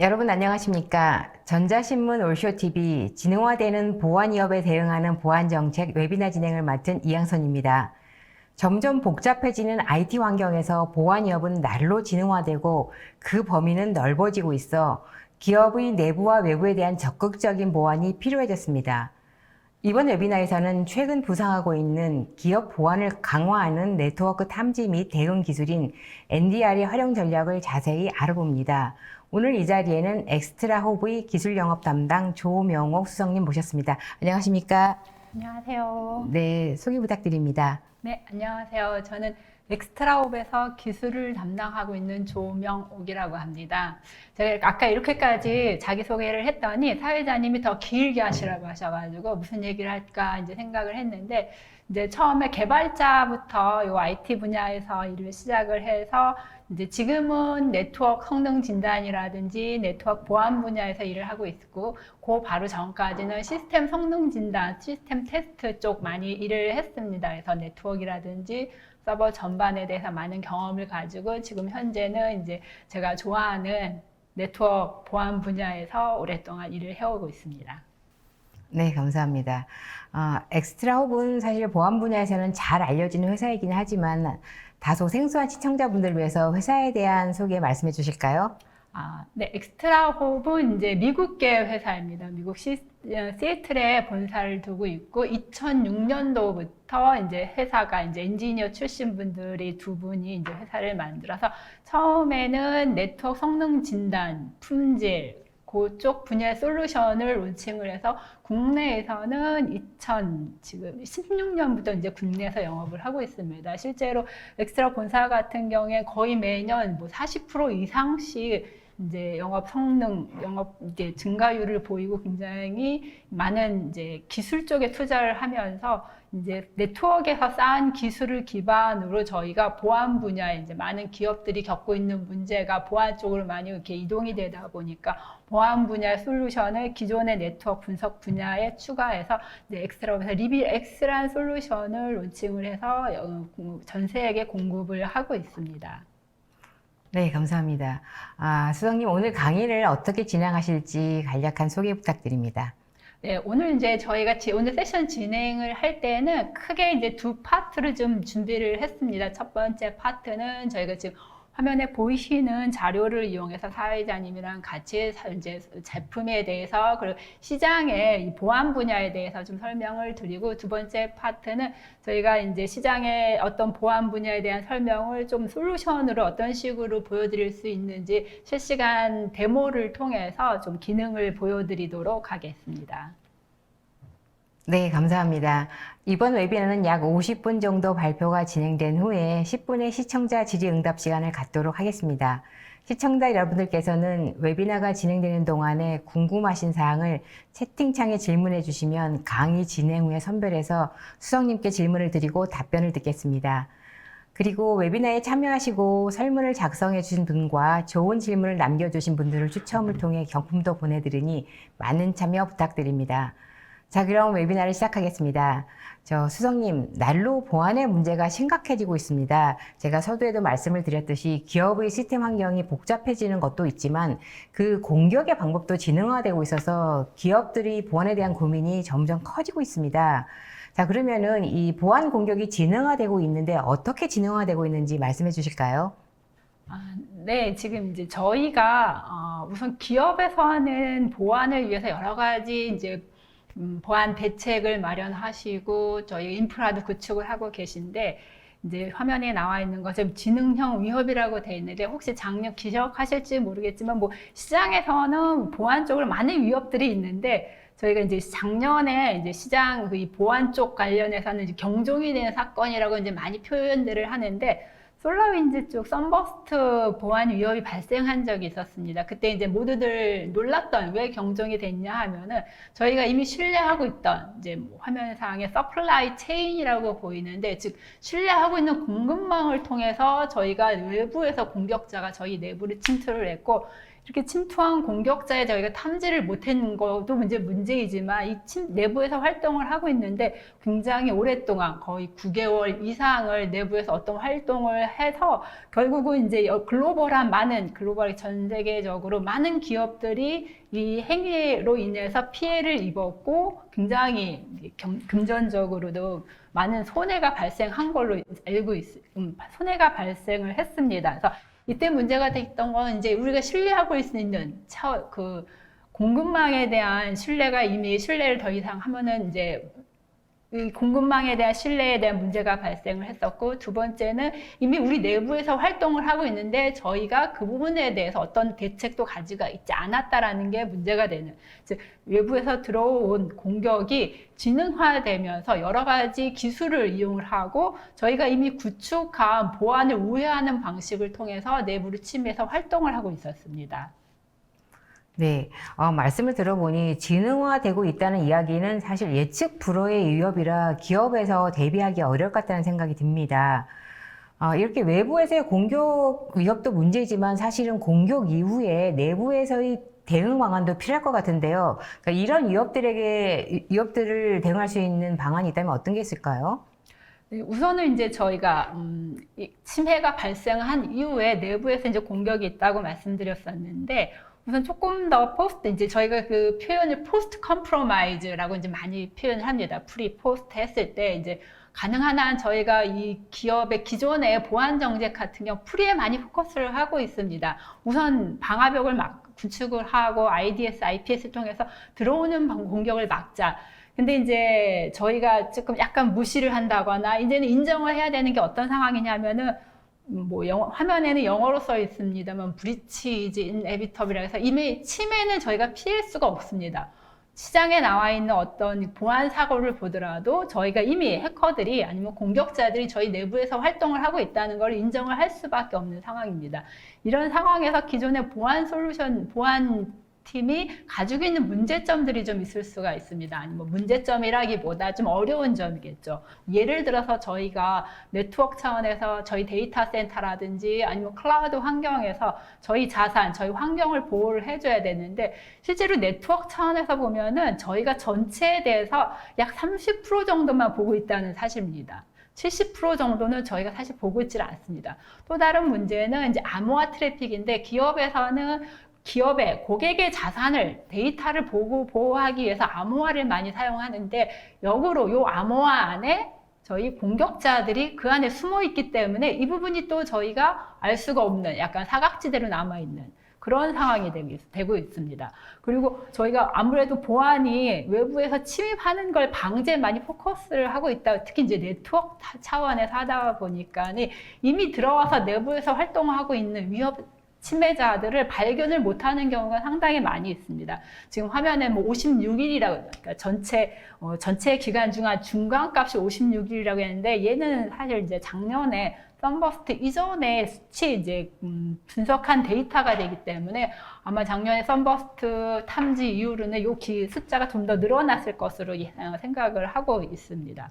여러분 안녕하십니까? 전자신문 올쇼TV 지능화되는 보안위협에 대응하는 보안정책 웨비나 진행을 맡은 이양선입니다. 점점 복잡해지는 IT 환경에서 보안위협은 날로 지능화되고 그 범위는 넓어지고 있어 기업의 내부와 외부에 대한 적극적인 보안이 필요해졌습니다. 이번 웨비나에서는 최근 부상하고 있는 기업 보안을 강화하는 네트워크 탐지 및 대응 기술인 NDR의 활용 전략을 자세히 알아봅니다. 오늘 이 자리에는 엑스트라 호브의 기술 영업 담당 조명옥 수석님 모셨습니다. 안녕하십니까? 안녕하세요. 네, 소개 부탁드립니다. 네, 안녕하세요. 저는 엑스트라옵에서 기술을 담당하고 있는 조명옥이라고 합니다. 제가 아까 이렇게까지 자기소개를 했더니 사회자님이 더 길게 하시라고 하셔가지고 무슨 얘기를 할까 이제 생각을 했는데, 이제 처음에 개발자부터 요 IT 분야에서 일을 시작을 해서 이제 지금은 네트워크 성능 진단이라든지 네트워크 보안 분야에서 일을 하고 있고, 그 바로 전까지는 시스템 성능 진단, 시스템 테스트 쪽 많이 일을 했습니다. 그래서 네트워크라든지 서버 전반에 대해서 많은 경험을 가지고 지금 현재는 이제 제가 좋아하는 네트워크 보안 분야에서 오랫동안 일을 해오고 있습니다. 네, 감사합니다. 엑스트라 호브는 사실 보안 분야에서는 잘 알려지는 회사이긴 하지만 다소 생소한 시청자분들을 위해서 회사에 대한 소개 말씀해 주실까요? 네, 엑스트라 홉은 이제 미국계 회사입니다. 미국 시애틀에 본사를 두고 있고, 2006년도부터 이제 회사가 이제 엔지니어 출신 분들이 두 분이 이제 회사를 만들어서 처음에는 네트워크 성능 진단, 품질, 그쪽 분야의 솔루션을 론칭을 해서 국내에서는 지금 16년부터 이제 국내에서 영업을 하고 있습니다. 실제로 엑스트라 본사 같은 경우에 거의 매년 뭐 40% 이상씩 이제 영업 성능, 영업 이제 증가율을 보이고 굉장히 많은 이제 기술 쪽에 투자를 하면서 이제 네트워크에서 쌓은 기술을 기반으로 저희가 보안 분야에 이제 많은 기업들이 겪고 있는 문제가 보안 쪽으로 많이 이렇게 이동이 되다 보니까 보안 분야 솔루션을 기존의 네트워크 분석 분야에 추가해서 이제 엑스트라에서 리빌X라는 솔루션을 론칭을 해서 전 세계에 공급을 하고 있습니다. 네, 감사합니다. 수석님 오늘 강의를 어떻게 진행하실지 간략한 소개 부탁드립니다. 네, 오늘 이제 저희가 오늘 세션 진행을 할 때는 크게 이제 두 파트를 좀 준비를 했습니다. 첫 번째 파트는 저희가 지금 화면에 보이시는 자료를 이용해서 사회자님이랑 같이 이제 제품에 대해서 그리고 시장의 이 보안 분야에 대해서 좀 설명을 드리고, 두 번째 파트는 저희가 이제 시장의 어떤 보안 분야에 대한 설명을 좀 솔루션으로 어떤 식으로 보여드릴 수 있는지 실시간 데모를 통해서 좀 기능을 보여드리도록 하겠습니다. 네, 감사합니다. 이번 웨비나는 약 50분 정도 발표가 진행된 후에 10분의 시청자 질의응답 시간을 갖도록 하겠습니다. 시청자 여러분들께서는 웨비나가 진행되는 동안에 궁금하신 사항을 채팅창에 질문해 주시면 강의 진행 후에 선별해서 수석님께 질문을 드리고 답변을 듣겠습니다. 그리고 웨비나에 참여하시고 설문을 작성해 주신 분과 좋은 질문을 남겨주신 분들을 추첨을 통해 경품도 보내드리니 많은 참여 부탁드립니다. 자, 그럼 웨비나를 시작하겠습니다. 수석님, 날로 보안의 문제가 심각해지고 있습니다. 제가 서두에도 말씀을 드렸듯이 기업의 시스템 환경이 복잡해지는 것도 있지만 그 공격의 방법도 지능화되고 있어서 기업들이 보안에 대한 고민이 점점 커지고 있습니다. 자, 그러면은 이 보안 공격이 지능화되고 있는데 어떻게 지능화되고 있는지 말씀해 주실까요? 네, 지금 이제 저희가 우선 기업에서 하는 보안을 위해서 여러 가지 이제 보안 대책을 마련하시고 저희 인프라도 구축을 하고 계신데, 이제 화면에 나와 있는 것은 지능형 위협이라고 되어 있는데, 혹시 작년 기억하실지 모르겠지만 뭐 시장에서는 보안 쪽으로 많은 위협들이 있는데, 저희가 이제 작년에 이제 시장 이 보안 쪽 관련해서는 이제 경종이 되는 사건이라고 이제 많이 표현들을 하는데, 솔라윈즈 쪽 썬버스트 보안 위협이 발생한 적이 있었습니다. 그때 이제 모두들 놀랐던, 왜 경종이 됐냐 하면은 저희가 이미 신뢰하고 있던 이제 뭐 화면상에 서플라이 체인이라고 보이는데, 즉 신뢰하고 있는 공급망을 통해서 저희가 외부에서 공격자가 저희 내부를 침투를 했고, 이렇게 침투한 공격자에 저희가 탐지를 못한 것도 문제이지만 이 내부에서 활동을 하고 있는데 굉장히 오랫동안 거의 9개월 이상을 내부에서 어떤 활동을 해서 결국은 이제 글로벌 전 세계적으로 많은 기업들이 이 행위로 인해서 피해를 입었고 굉장히 금전적으로도 많은 손해가 발생한 걸로 알고 손해가 발생을 했습니다. 그래서 이때 문제가 됐던 건 이제 우리가 신뢰하고 있는 그 공급망에 대한 신뢰를 더 이상 하면은 이제 이 공급망에 대한 신뢰에 대한 문제가 발생을 했었고, 두 번째는 이미 우리 내부에서 활동을 하고 있는데 저희가 그 부분에 대해서 어떤 대책도 가지고 있지 않았다라는 게 문제가 되는, 즉 외부에서 들어온 공격이 지능화되면서 여러 가지 기술을 이용을 하고 저희가 이미 구축한 보안을 우회하는 방식을 통해서 내부를 침해해서 활동을 하고 있었습니다. 네, 말씀을 들어보니 지능화되고 있다는 이야기는 사실 예측 불허의 위협이라 기업에서 대비하기 어려울 것 같다는 생각이 듭니다. 이렇게 외부에서의 공격 위협도 문제지만 사실은 공격 이후에 내부에서의 대응 방안도 필요할 것 같은데요. 그러니까 이런 위협들을 대응할 수 있는 방안이 있다면 어떤 게 있을까요? 네, 우선은 이제 저희가 침해가 발생한 이후에 내부에서 이제 공격이 있다고 말씀드렸었는데, 우선 조금 더 이제 저희가 그 표현을 포스트 컴프로마이즈라고 이제 많이 표현을 합니다. 포스트 했을 때 이제 가능한 한 저희가 이 기업의 기존의 보안 정책 같은 경우 프리에 많이 포커스를 하고 있습니다. 우선 방화벽을 구축을 하고 IDS, IPS를 통해서 들어오는 공격을 막자. 근데 이제 저희가 조금 약간 무시를 한다거나 이제는 인정을 해야 되는 게 어떤 상황이냐면은 화면에는 영어로 써 있습니다만 breach is inevitable이라고 해서 이미 침해는 저희가 피할 수가 없습니다. 시장에 나와 있는 어떤 보안 사고를 보더라도 저희가 이미 해커들이 아니면 공격자들이 저희 내부에서 활동을 하고 있다는 걸 인정을 할 수밖에 없는 상황입니다. 이런 상황에서 기존의 보안 팀이 가지고 있는 문제점들이 좀 있을 수가 있습니다. 아니면 문제점이라기보다 좀 어려운 점이겠죠. 예를 들어서 저희가 네트워크 차원에서 저희 데이터 센터라든지 아니면 클라우드 환경에서 저희 자산, 저희 환경을 보호를 해줘야 되는데, 실제로 네트워크 차원에서 보면은 저희가 전체에 대해서 약 30% 정도만 보고 있다는 사실입니다. 70% 정도는 저희가 사실 보고 있질 않습니다. 또 다른 문제는 이제 암호화 트래픽인데, 기업에서는 기업의 고객의 자산을, 데이터를 보호하기 위해서 암호화를 많이 사용하는데, 역으로 이 암호화 안에 저희 공격자들이 그 안에 숨어 있기 때문에 이 부분이 또 저희가 알 수가 없는 약간 사각지대로 남아있는 그런 상황이 되고 있습니다. 그리고 저희가 아무래도 보안이 외부에서 침입하는 걸 방지에 많이 포커스를 하고 있다. 특히 이제 네트워크 차원에서 하다 보니까 이미 들어와서 내부에서 활동하고 있는 침해자들을 발견을 못하는 경우가 상당히 많이 있습니다. 지금 화면에 56일이라고, 그러니까 전체 기간 중 중간값이 56일이라고 했는데, 얘는 사실 이제 작년에 썬버스트 이전에 수치 이제 분석한 데이터가 되기 때문에 아마 작년에 썬버스트 탐지 이후로는 이 숫자가 좀 더 늘어났을 것으로 생각을 하고 있습니다.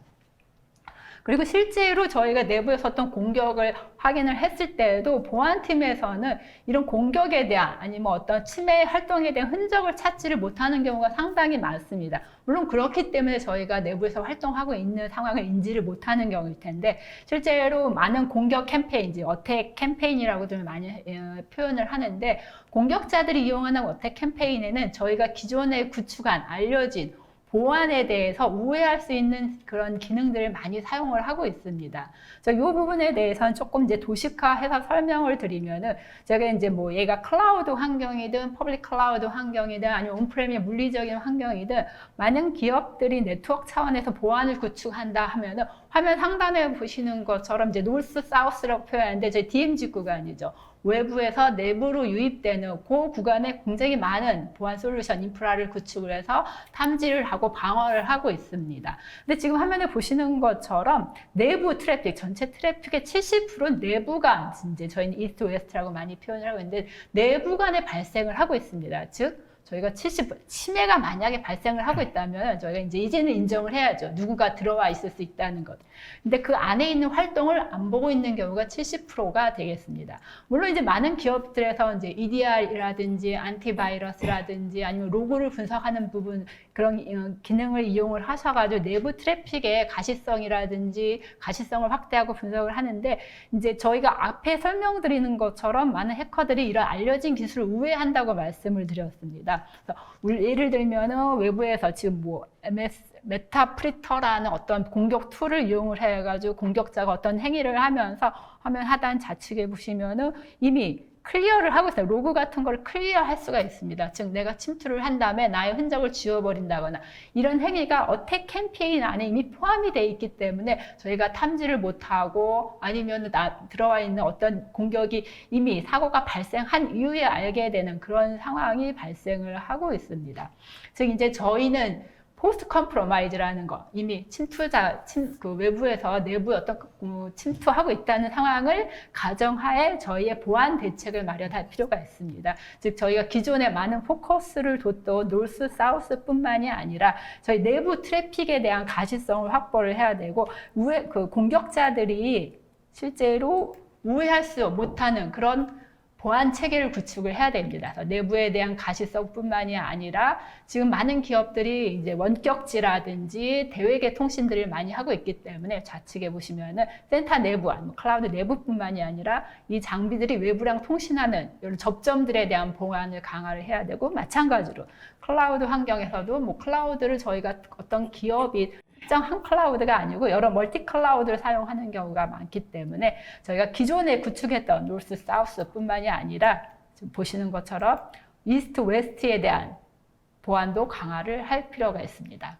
그리고 실제로 저희가 내부에서 어떤 공격을 확인을 했을 때에도 보안팀에서는 이런 공격에 대한 아니면 어떤 침해 활동에 대한 흔적을 찾지를 못하는 경우가 상당히 많습니다. 물론 그렇기 때문에 저희가 내부에서 활동하고 있는 상황을 인지를 못하는 경우일 텐데, 실제로 많은 공격 캠페인, 어택 캠페인이라고도 많이 표현을 하는데, 공격자들이 이용하는 어택 캠페인에는 저희가 기존에 구축한 알려진 보안에 대해서 우회할 수 있는 그런 기능들을 많이 사용을 하고 있습니다. 이 부분에 대해서는 조금 이제 도식화해서 설명을 드리면은, 제가 이제 얘가 클라우드 환경이든 퍼블릭 클라우드 환경이든 아니면 온프레미의 물리적인 환경이든 많은 기업들이 네트워크 차원에서 보안을 구축한다 하면은 화면 상단에 보시는 것처럼 이제 노스 사우스라고 표현하는데, 저희 DMZ 구간이죠. 외부에서 내부로 유입되는 그 구간에 굉장히 많은 보안 솔루션 인프라를 구축을 해서 탐지를 하고 방어를 하고 있습니다. 근데 지금 화면에 보시는 것처럼 내부 트래픽, 전체 트래픽의 70%는 내부간, 이제 저희는 이스트 웨스트라고 많이 표현을 하고 있는데 내부간에 발생을 하고 있습니다. 즉 저희가 침해가 만약에 발생을 하고 있다면 저희가 이제는 인정을 해야죠. 누구가 들어와 있을 수 있다는 것. 근데 그 안에 있는 활동을 안 보고 있는 경우가 70%가 되겠습니다. 물론 이제 많은 기업들에서 이제 EDR이라든지 안티바이러스라든지 아니면 로고를 분석하는 부분 그런 기능을 이용을 하셔가지고 내부 트래픽의 가시성이라든지 가시성을 확대하고 분석을 하는데 이제 저희가 앞에 설명드리는 것처럼 많은 해커들이 이런 알려진 기술을 우회한다고 말씀을 드렸습니다. 그래서 예를 들면은 외부에서 지금 뭐 메타프리터라는 어떤 공격 툴을 이용을 해가지고 공격자가 어떤 행위를 하면서 화면 하단 좌측에 보시면은 이미 클리어를 하고 있어요. 로그 같은 걸 클리어할 수가 있습니다. 즉 내가 침투를 한 다음에 나의 흔적을 지워버린다거나 이런 행위가 어택 캠페인 안에 이미 포함이 되어 있기 때문에 저희가 탐지를 못하고 아니면 들어와 있는 어떤 공격이 이미 사고가 발생한 이후에 알게 되는 그런 상황이 발생을 하고 있습니다. 즉 이제 저희는 포스트 컴프로마이즈라는 거, 이미 그 외부에서 내부에 어떤 침투하고 있다는 상황을 가정하에 저희의 보안 대책을 마련할 필요가 있습니다. 즉 저희가 기존에 많은 포커스를 뒀던 노스, 사우스뿐만이 아니라 저희 내부 트래픽에 대한 가시성을 확보를 해야 되고 그 공격자들이 실제로 우회할 수 못하는 그런 보안 체계를 구축을 해야 됩니다. 그래서 내부에 대한 가시성뿐만이 아니라 지금 많은 기업들이 이제 원격지라든지 대외계 통신들을 많이 하고 있기 때문에 좌측에 보시면은 센터 내부, 클라우드 내부뿐만이 아니라 이 장비들이 외부랑 통신하는 이런 접점들에 대한 보안을 강화를 해야 되고 마찬가지로 클라우드 환경에서도 뭐 클라우드를 저희가 어떤 기업이 특정 한 클라우드가 아니고 여러 멀티 클라우드를 사용하는 경우가 많기 때문에 저희가 기존에 구축했던 노스, 사우스뿐만이 아니라 지금 보시는 것처럼 이스트, 웨스트에 대한 보안도 강화를 할 필요가 있습니다.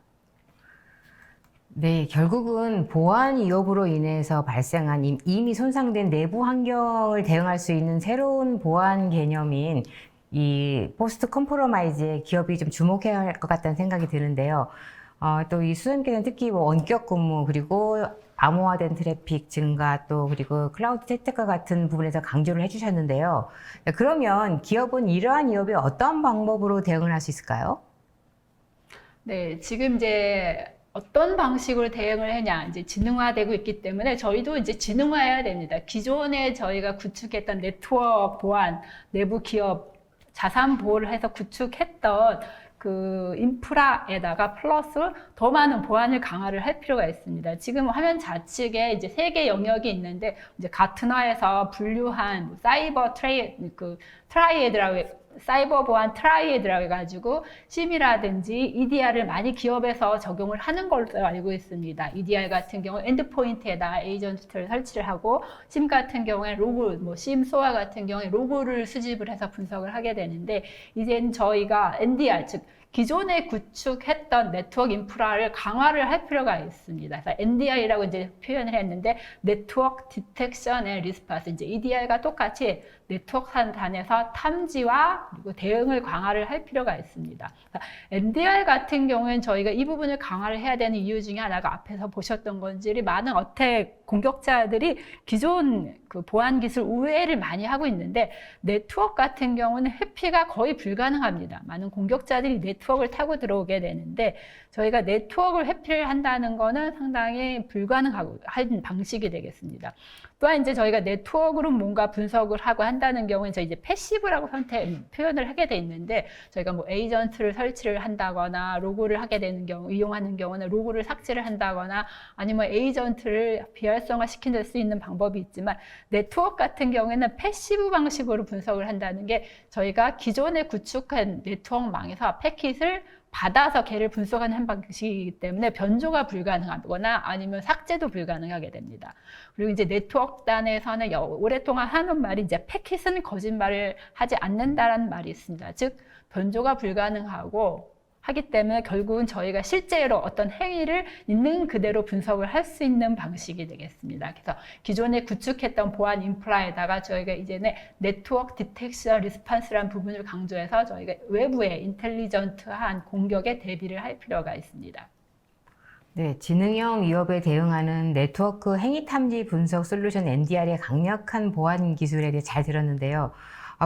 네, 결국은 보안 위협으로 인해서 발생한 이미 손상된 내부 환경을 대응할 수 있는 새로운 보안 개념인 이 포스트 컴프로마이즈에 기업이 좀 주목해야 할 것 같다는 생각이 드는데요. 또 이 수험께서는 특히 뭐 원격 근무 그리고 암호화된 트래픽 증가 또 그리고 클라우드 혜택과 같은 부분에서 강조를 해주셨는데요. 그러면 기업은 이러한 위협에 어떤 방법으로 대응을 할 수 있을까요? 네, 지금 이제 어떤 방식으로 대응을 하냐 이제 지능화되고 있기 때문에 저희도 이제 지능화해야 됩니다. 기존에 저희가 구축했던 네트워크 보안, 내부 기업 자산 보호를 해서 구축했던 그 인프라에다가 플러스 더 많은 보안을 강화를 할 필요가 있습니다. 지금 화면 좌측에 이제 3개 영역이 있는데 이제 가트너에서 분류한 사이버 트라이에드라고 사이버 보안 트라이에드라고 해가지고 심이라든지 EDR을 많이 기업에서 적용을 하는 걸로 알고 있습니다. EDR 같은 경우 엔드포인트에다가 에이전트를 설치를 하고 심 같은 경우에 로그, 뭐 심 소아 같은 경우에 로그를 수집을 해서 분석을 하게 되는데 이제는 저희가 NDR 즉 기존에 구축했던 네트워크 인프라를 강화를 할 필요가 있습니다. 그래서 NDR이라고 이제 표현을 했는데 네트워크 디텍션 앤 리스폰스 이제 EDR과 똑같이 네트워크 단에서 탐지와 그리고 대응을 강화를 할 필요가 있습니다. NDR 같은 경우에는 저희가 이 부분을 강화를 해야 되는 이유 중에 하나가 앞에서 보셨던 건지 많은 어택 공격자들이 기존 그 보안 기술 우회를 많이 하고 있는데 네트워크 같은 경우는 회피가 거의 불가능합니다. 많은 공격자들이 네트워크를 타고 들어오게 되는데 저희가 네트워크를 회피를 한다는 거는 상당히 불가능한 방식이 되겠습니다. 또한 이제 저희가 네트워크로 뭔가 분석을 하고 한다는 경우는 저희 이제 패시브라고 표현을 하게 돼 있는데 저희가 뭐 에이전트를 설치를 한다거나 로그를 하게 되는 경우 이용하는 경우는 로그를 삭제를 한다거나 아니면 에이전트를 비활성화 시킬 수 있는 방법이 있지만 네트워크 같은 경우에는 패시브 방식으로 분석을 한다는 게 저희가 기존에 구축한 네트워크망에서 패킷을 받아서 걔를 분석하는 방식이기 때문에 변조가 불가능하거나 아니면 삭제도 불가능하게 됩니다. 그리고 이제 네트워크 단에서는 오랫동안 하는 말이 이제 패킷은 거짓말을 하지 않는다라는 말이 있습니다. 즉 변조가 불가능하고 하기 때문에 결국은 저희가 실제로 어떤 행위를 있는 그대로 분석을 할 수 있는 방식이 되겠습니다. 그래서 기존에 구축했던 보안 인프라에다가 저희가 이제는 네트워크 디텍션 리스폰스라는 부분을 강조해서 저희가 외부의 인텔리전트한 공격에 대비를 할 필요가 있습니다. 네, 지능형 위협에 대응하는 네트워크 행위 탐지 분석 솔루션 NDR의 강력한 보안 기술에 대해 잘 들었는데요.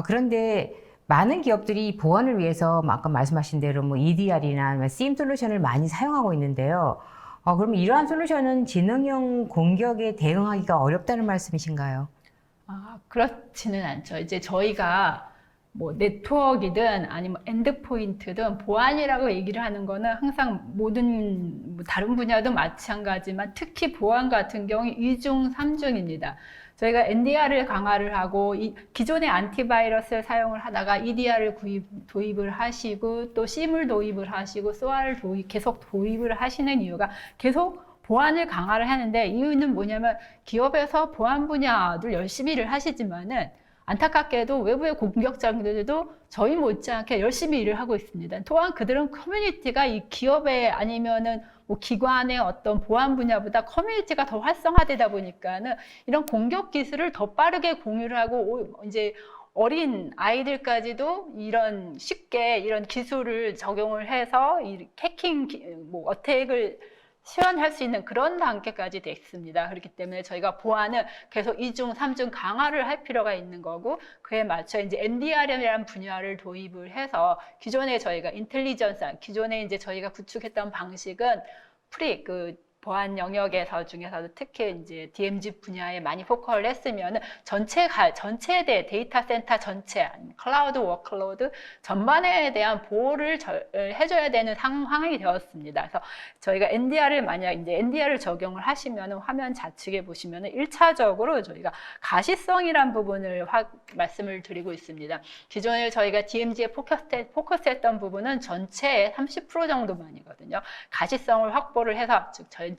그런데 많은 기업들이 보안을 위해서 아까 말씀하신 대로 뭐 EDR이나 SIEM 솔루션을 많이 사용하고 있는데요. 그럼 이러한 솔루션은 지능형 공격에 대응하기가 어렵다는 말씀이신가요? 그렇지는 않죠. 이제 저희가 뭐 네트워크이든 아니면 엔드포인트든 보안이라고 얘기를 하는 거는 항상 모든 뭐 다른 분야도 마찬가지지만 특히 보안 같은 경우 2중, 3중입니다. 저희가 NDR을 강화를 하고 기존의 안티바이러스를 사용을 하다가 EDR을 도입을 하시고 또 SIEM을 도입을 하시고 SOA를 계속 도입을 하시는 이유가 계속 보안을 강화를 하는데, 이유는 뭐냐면 기업에서 보안 분야를 열심히 일을 하시지만은 안타깝게도 외부의 공격자들도 저희 못지않게 열심히 일을 하고 있습니다. 또한 그들은 커뮤니티가 이 기업의 아니면은 뭐 기관의 어떤 보안 분야보다 커뮤니티가 더 활성화되다 보니까는 이런 공격 기술을 더 빠르게 공유를 하고 이제 어린 아이들까지도 이런 쉽게 이런 기술을 적용을 해서 이 해킹 뭐 어택을 시연할 수 있는 그런 단계까지 됐습니다. 그렇기 때문에 저희가 보안을 계속 2중, 3중 강화를 할 필요가 있는 거고, 그에 맞춰 이제 NDR이라는 분야를 도입을 해서 기존에 저희가 기존에 이제 저희가 구축했던 방식은 보안 영역에서 중에서도 특히 이제 DMZ 분야에 많이 포커를 했으면 전체에 대해 데이터 센터 전체, 아니면 클라우드 워크로드 전반에 대한 보호를 해줘야 되는 상황이 되었습니다. 그래서 저희가 만약 이제 NDR을 적용을 하시면 화면 좌측에 보시면 1차적으로 저희가 가시성이란 부분을 말씀을 드리고 있습니다. 기존에 저희가 DMZ에 포커스했던 부분은 전체의 30% 정도만이거든요. 가시성을 확보를 해서 즉 전체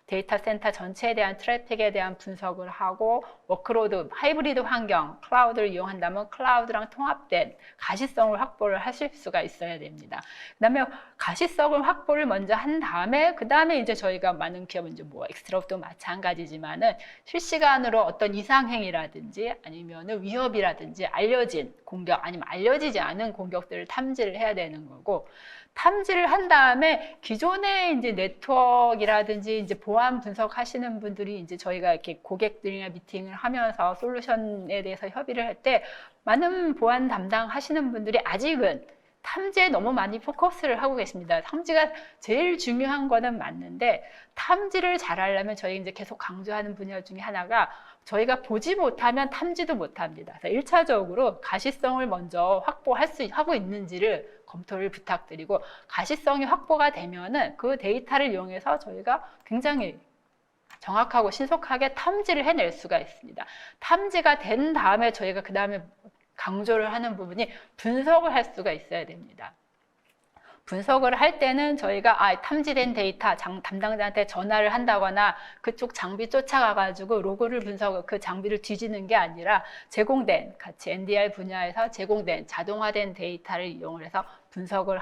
데이터 센터 전체에 대한 트래픽에 대한 분석을 하고 워크로드, 하이브리드 환경, 클라우드를 이용한다면 클라우드랑 통합된 가시성을 확보를 하실 수가 있어야 됩니다. 그 다음에 가시성을 확보를 먼저 한 다음에 그 다음에 이제 저희가 많은 기업은 이제 뭐 엑스트라도 마찬가지지만은 실시간으로 어떤 이상행위라든지 아니면은 위협이라든지 알려진 공격 아니면 알려지지 않은 공격들을 탐지를 해야 되는 거고, 탐지를 한 다음에 기존의 이제 네트워크라든지 이제 보안 분석하시는 분들이 이제 저희가 이렇게 고객들이나 미팅을 하면서 솔루션에 대해서 협의를 할 때 많은 보안 담당하시는 분들이 아직은 탐지에 너무 많이 포커스를 하고 계십니다. 탐지가 제일 중요한 거는 맞는데 탐지를 잘하려면 저희 이제 계속 강조하는 분야 중에 하나가 저희가 보지 못하면 탐지도 못합니다. 그래서 1차적으로 가시성을 먼저 하고 있는지를 검토를 부탁드리고, 가시성이 확보가 되면은 그 데이터를 이용해서 저희가 굉장히 정확하고 신속하게 탐지를 해낼 수가 있습니다. 탐지가 된 다음에 저희가 그 다음에 강조를 하는 부분이 분석을 할 수가 있어야 됩니다. 분석을 할 때는 저희가 탐지된 데이터 담당자한테 전화를 한다거나 그쪽 장비 쫓아가가지고 로그를 그 장비를 뒤지는 게 아니라 같이 NDR 분야에서 제공된 자동화된 데이터를 이용을 해서 분석을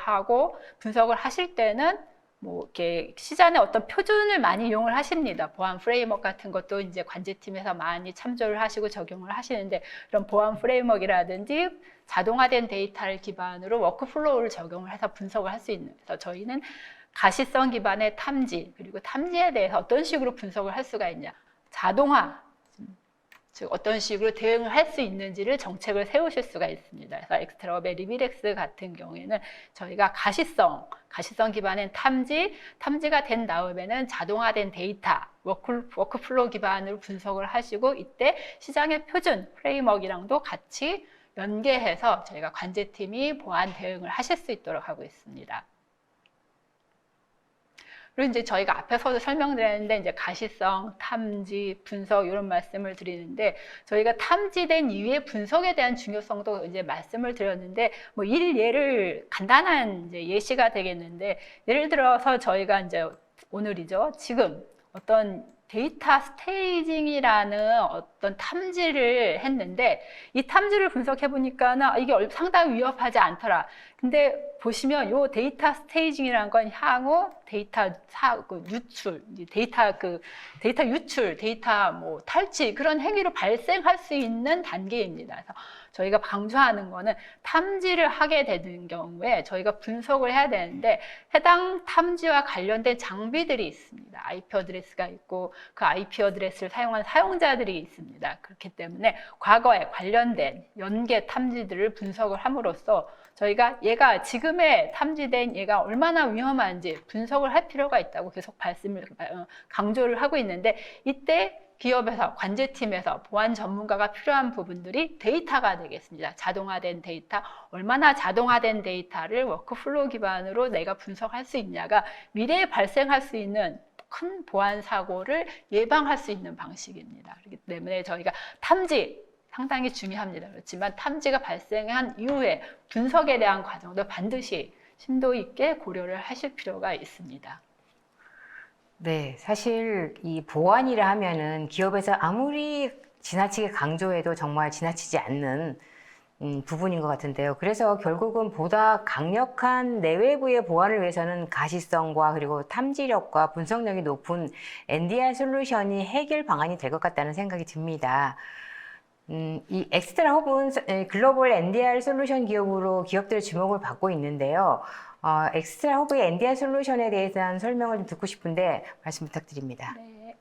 하실 때는 뭐 이렇게 시장에 어떤 표준을 많이 이용을 하십니다. 보안 프레임워크 같은 것도 이제 관제팀에서 많이 참조를 하시고 적용을 하시는데, 이런 보안 프레임워크라든지 자동화된 데이터를 기반으로 워크플로우를 적용을 해서 분석을 할 수 있는, 그래서 저희는 가시성 기반의 탐지, 그리고 탐지에 대해서 어떤 식으로 분석을 할 수가 있냐, 자동화, 즉 어떤 식으로 대응을 할 수 있는지를 정책을 세우실 수가 있습니다. 그래서 엑스트라업의 리비렉스 같은 경우에는 저희가 가시성 기반의 탐지가 된 다음에는 자동화된 데이터, 워크플로우 기반으로 분석을 하시고, 이때 시장의 표준 프레임워크랑도 같이 연계해서 저희가 관제팀이 보안 대응을 하실 수 있도록 하고 있습니다. 그리고 이제 저희가 앞에서도 설명드렸는데 이제 가시성, 탐지, 분석 이런 말씀을 드리는데, 저희가 탐지된 이후에 분석에 대한 중요성도 이제 말씀을 드렸는데, 뭐 예를 간단한 이제 예시가 되겠는데, 예를 들어서 저희가 이제 오늘이죠. 지금 어떤 데이터 스테이징이라는 어떤 탐지를 했는데, 이 탐지를 분석해 보니까는 이게 상당히 위협하지 않더라. 근데 보시면 요 데이터 스테이징이라는 건 향후 데이터 유출, 데이터 뭐 탈취 그런 행위로 발생할 수 있는 단계입니다. 그래서 저희가 강조하는 거는 탐지를 하게 되는 경우에 저희가 분석을 해야 되는데 해당 탐지와 관련된 장비들이 있습니다. IP 어드레스가 있고 그 IP 어드레스를 사용한 사용자들이 있습니다. 그렇기 때문에 과거에 관련된 연계 탐지들을 분석을 함으로써 저희가 얘가 지금의 탐지된 얘가 얼마나 위험한지 분석을 할 필요가 있다고 계속 강조를 하고 있는데 이때 기업에서 관제팀에서 보안 전문가가 필요한 부분들이 데이터가 되겠습니다. 자동화된 데이터, 얼마나 자동화된 데이터를 워크플로우 기반으로 내가 분석할 수 있냐가 미래에 발생할 수 있는 큰 보안 사고를 예방할 수 있는 방식입니다. 그렇기 때문에 저희가 탐지 상당히 중요합니다. 그렇지만 탐지가 발생한 이후에 분석에 대한 과정도 반드시 심도 있게 고려를 하실 필요가 있습니다. 네, 사실 이 보안이라 하면은 기업에서 아무리 지나치게 강조해도 정말 지나치지 않는 부분인 것 같은데요. 그래서 결국은 보다 강력한 내외부의 보안을 위해서는 가시성과 그리고 탐지력과 분석력이 높은 NDR 솔루션이 해결 방안이 될 것 같다는 생각이 듭니다. 이 엑스트라 허브는 글로벌 NDR 솔루션 기업으로 기업들의 주목을 받고 있는데요. 엑스트라 허브의 NDR 솔루션에 대해서 설명을 좀 듣고 싶은데 말씀 부탁드립니다. 네.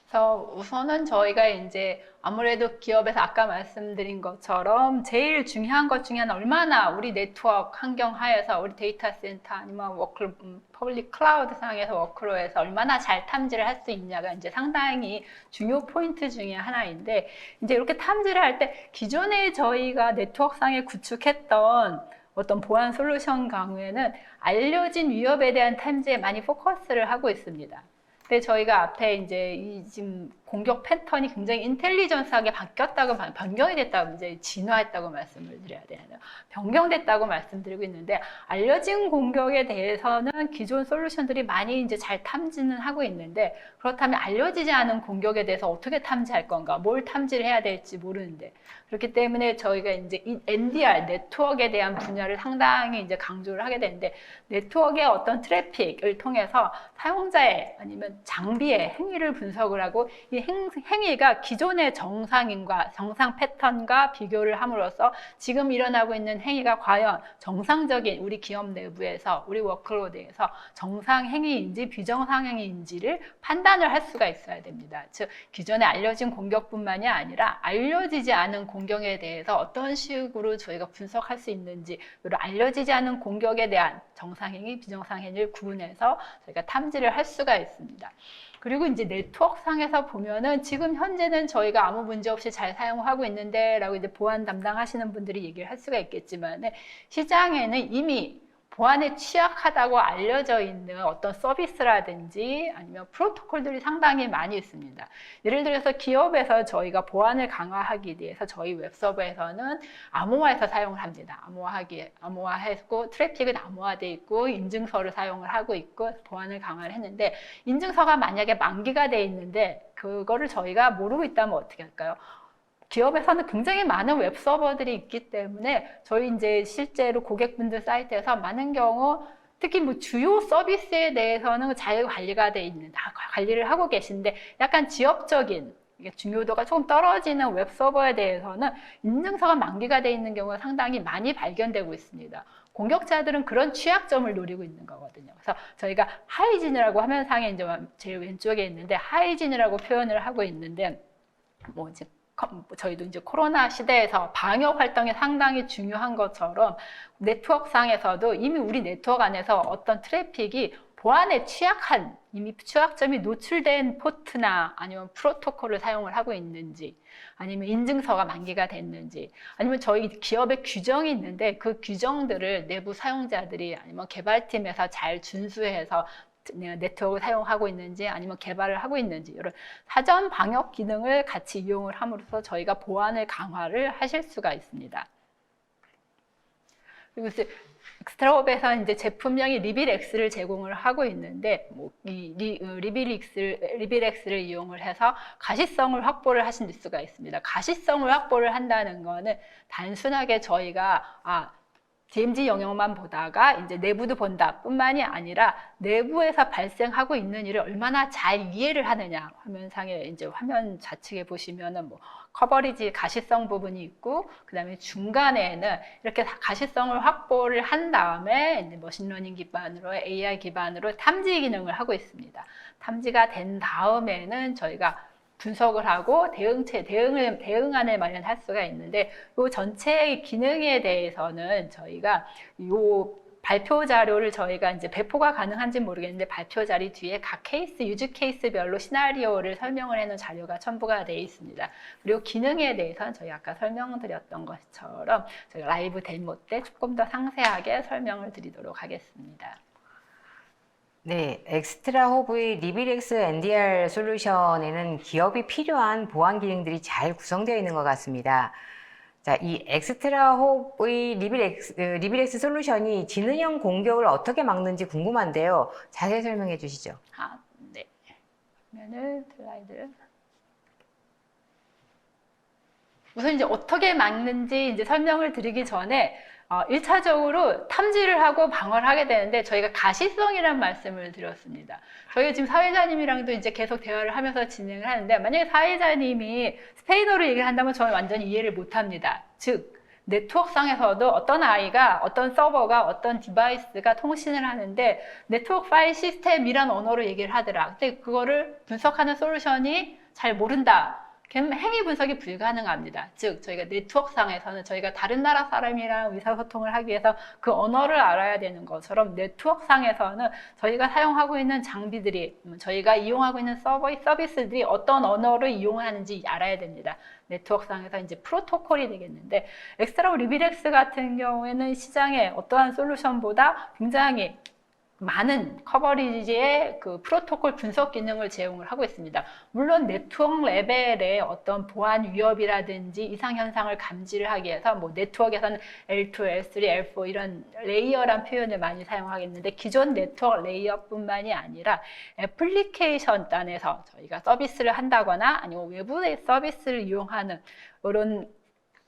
그래서 우선은 저희가 이제 아무래도 기업에서 아까 말씀드린 것처럼 제일 중요한 것 중에 하나 얼마나 우리 네트워크 환경 하에서 우리 데이터 센터 아니면 퍼블릭 클라우드 상에서 워크로에서 얼마나 잘 탐지를 할 수 있냐가 이제 상당히 중요 포인트 중에 하나인데 이제 이렇게 탐지를 할 때 기존에 저희가 네트워크 상에 구축했던 어떤 보안 솔루션 경우에는 알려진 위협에 대한 탐지에 많이 포커스를 하고 있습니다. 근데 저희가 앞에 이제 지금 공격 패턴이 굉장히 인텔리전스하게 변경이 됐다고 이제 진화했다고 말씀을 드려야 되나요? 변경됐다고 말씀드리고 있는데 알려진 공격에 대해서는 기존 솔루션들이 많이 이제 잘 탐지는 하고 있는데 그렇다면 알려지지 않은 공격에 대해서 어떻게 탐지할 건가? 뭘 탐지를 해야 될지 모르는데 그렇기 때문에 저희가 이제 이 NDR 네트워크에 대한 분야를 상당히 이제 강조를 하게 되는데 네트워크의 어떤 트래픽을 통해서 사용자의 아니면 장비의 행위를 분석을 하고 이 행위가 기존의 정상인과 정상 패턴과 비교를 함으로써 지금 일어나고 있는 행위가 과연 정상적인 우리 기업 내부에서 우리 워크로드에서 정상 행위인지 비정상 행위인지를 판단을 할 수가 있어야 됩니다. 즉 기존에 알려진 공격뿐만이 아니라 알려지지 않은 공격에 대해서 어떤 식으로 저희가 분석할 수 있는지 그리고 알려지지 않은 공격에 대한 정상행위, 비정상행위를 구분해서 저희가 탐지를 할 수가 있습니다. 그리고 이제 네트워크 상에서 보면은 지금 현재는 저희가 아무 문제 없이 잘 사용하고 있는데 라고 이제 보안 담당하시는 분들이 얘기를 할 수가 있겠지만 시장에는 이미 보안에 취약하다고 알려져 있는 어떤 서비스라든지 아니면 프로토콜들이 상당히 많이 있습니다. 예를 들어서 기업에서 저희가 보안을 강화하기 위해서 저희 웹서버에서는 암호화해서 사용을 합니다. 암호화했고 트래픽은 암호화되어 있고 인증서를 사용을 하고 있고 보안을 강화를 했는데 인증서가 만약에 만기가 돼 있는데 그거를 저희가 모르고 있다면 어떻게 할까요? 기업에서는 굉장히 많은 웹서버들이 있기 때문에 저희 이제 실제로 고객분들 사이트에서 많은 경우 특히 뭐 주요 서비스에 대해서는 잘 관리가 돼 있는, 관리를 하고 계신데 약간 지역적인 중요도가 조금 떨어지는 웹서버에 대해서는 인증서가 만기가 돼 있는 경우가 상당히 많이 발견되고 있습니다. 공격자들은 그런 취약점을 노리고 있는 거거든요. 그래서 저희가 하이진이라고 화면상에 이제 제일 왼쪽에 있는데 하이진이라고 표현을 하고 있는데 뭐 이제 저희도 이제 코로나 시대에서 방역 활동이 상당히 중요한 것처럼 네트워크 상에서도 이미 우리 네트워크 안에서 어떤 트래픽이 보안에 취약한 이미 취약점이 노출된 포트나 아니면 프로토콜을 사용을 하고 있는지 아니면 인증서가 만기가 됐는지 아니면 저희 기업의 규정이 있는데 그 규정들을 내부 사용자들이 아니면 개발팀에서 잘 준수해서 네트워크를 사용하고 있는지 아니면 개발을 하고 있는지 이런 사전 방역 기능을 같이 이용을 함으로써 저희가 보안을 강화를 하실 수가 있습니다. 그리고 엑스트라홉에서 이제 제품명이 리빌X를 제공을 하고 있는데 이 리빌X를 이용을 해서 가시성을 확보를 하실 수가 있습니다. 가시성을 확보를 한다는 거는 단순하게 저희가 DMZ 영역만 보다가 이제 내부도 본다 뿐만이 아니라 내부에서 발생하고 있는 일을 얼마나 잘 이해를 하느냐. 화면상에 이제 화면 좌측에 보시면은 뭐 커버리지 가시성 부분이 있고, 그 다음에 중간에는 이렇게 가시성을 확보를 한 다음에 이제 머신러닝 기반으로 AI 기반으로 탐지 기능을 하고 있습니다. 탐지가 된 다음에는 저희가 분석을 하고 대응안을 마련할 수가 있는데, 이 전체의 기능에 대해서는 저희가 이 발표 자료를 저희가 이제 배포가 가능한지 모르겠는데, 발표 자료 뒤에 각 케이스, 유즈 케이스별로 시나리오를 설명을 해놓은 자료가 첨부가 되어 있습니다. 그리고 기능에 대해서는 저희 아까 설명드렸던 것처럼 저희가 라이브 데모 때 조금 더 상세하게 설명을 드리도록 하겠습니다. 네, 엑스트라 호브의 리빌엑스 NDR 솔루션에는 기업이 필요한 보안 기능들이 잘 구성되어 있는 것 같습니다. 자, 이 엑스트라 호브의 리빌엑스 솔루션이 지능형 공격을 어떻게 막는지 궁금한데요. 자세히 설명해 주시죠. 네. 그러면은 슬라이드. 우선 이제 어떻게 막는지 이제 설명을 드리기 전에 1차적으로 탐지를 하고 방어를 하게 되는데, 저희가 가시성이라는 말씀을 드렸습니다. 저희가 지금 사회자님이랑도 이제 계속 대화를 하면서 진행을 하는데, 만약에 사회자님이 스페인어로 얘기를 한다면 저는 완전히 이해를 못 합니다. 즉, 네트워크상에서도 어떤 아이가, 어떤 서버가, 어떤 디바이스가 통신을 하는데 네트워크 파일 시스템이란 언어로 얘기를 하더라. 근데 그거를 분석하는 솔루션이 잘 모른다. 행위 분석이 불가능합니다. 즉, 저희가 네트워크상에서는 저희가 다른 나라 사람이랑 의사소통을 하기 위해서 그 언어를 알아야 되는 것처럼, 네트워크상에서는 저희가 사용하고 있는 장비들이, 저희가 이용하고 있는 서비스들이 어떤 언어를 이용하는지 알아야 됩니다. 네트워크상에서 이제 프로토콜이 되겠는데, 엑스트라 리빌엑스 같은 경우에는 시장에 어떠한 솔루션보다 굉장히 많은 커버리지의 그 프로토콜 분석 기능을 제공을 하고 있습니다. 물론 네트워크 레벨의 어떤 보안 위협이라든지 이상 현상을 감지를 하기 위해서 뭐 네트워크에서는 L2, L3, L4 이런 레이어란 표현을 많이 사용하겠는데, 기존 네트워크 레이어뿐만이 아니라 애플리케이션 단에서 저희가 서비스를 한다거나 아니면 외부의 서비스를 이용하는 이런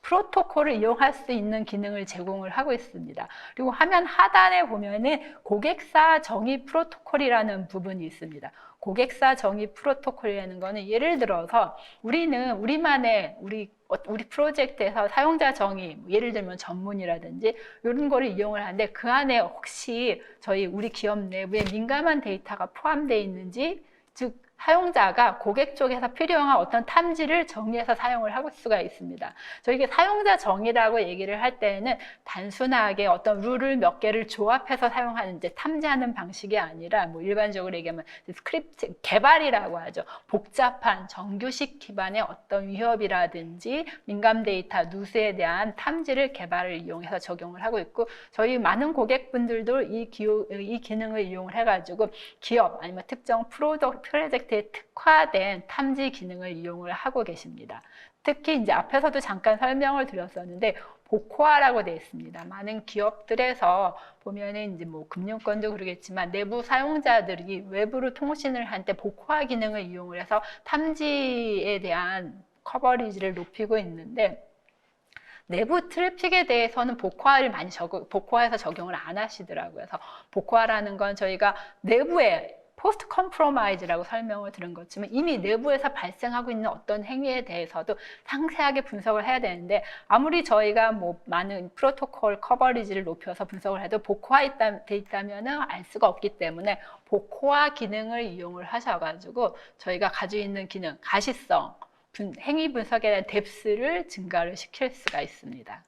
프로토콜을 이용할 수 있는 기능을 제공을 하고 있습니다. 그리고 화면 하단에 보면은 고객사 정의 프로토콜이라는 부분이 있습니다. 고객사 정의 프로토콜이라는 거는, 예를 들어서 우리는 우리 프로젝트에서 사용자 정의, 예를 들면 전문이라든지 이런 거를 이용을 하는데, 그 안에 혹시 우리 기업 내부에 민감한 데이터가 포함되어 있는지, 즉 사용자가 고객 쪽에서 필요한 어떤 탐지를 정의해서 사용을 할 수가 있습니다. 저희가 사용자 정의라고 얘기를 할 때는 단순하게 어떤 룰을 몇 개를 조합해서 사용하는 이제 탐지하는 방식이 아니라, 뭐 일반적으로 얘기하면 스크립트 개발이라고 하죠. 복잡한 정규식 기반의 어떤 위협이라든지 민감 데이터 누수에 대한 탐지를 개발을 이용해서 적용을 하고 있고, 저희 많은 고객분들도 이 기능을 이용을 해가지고 기업 아니면 특정 프로젝트에 특화된 탐지 기능을 이용을 하고 계십니다. 특히 이제 앞에서도 잠깐 설명을 드렸었는데, 보코아라고 되어 있습니다. 많은 기업들에서 보면은 이제 뭐 금융권도 그러겠지만 내부 사용자들이 외부로 통신을 할 때 보코아 기능을 이용을 해서 탐지에 대한 커버리지를 높이고 있는데, 내부 트래픽에 대해서는 보코아에서 적용을 안 하시더라고요. 그래서 보코아라는 건 저희가 내부에 포스트 컴프로마이즈라고 설명을 드린 것처럼 이미 내부에서 발생하고 있는 어떤 행위에 대해서도 상세하게 분석을 해야 되는데, 아무리 저희가 뭐 많은 프로토콜 커버리지를 높여서 분석을 해도 보코아 돼 있다면은 알 수가 없기 때문에, 보코아 기능을 이용을 하셔가지고 저희가 가지고 있는 기능, 가시성, 행위 분석에 대한 뎁스를 증가를 시킬 수가 있습니다.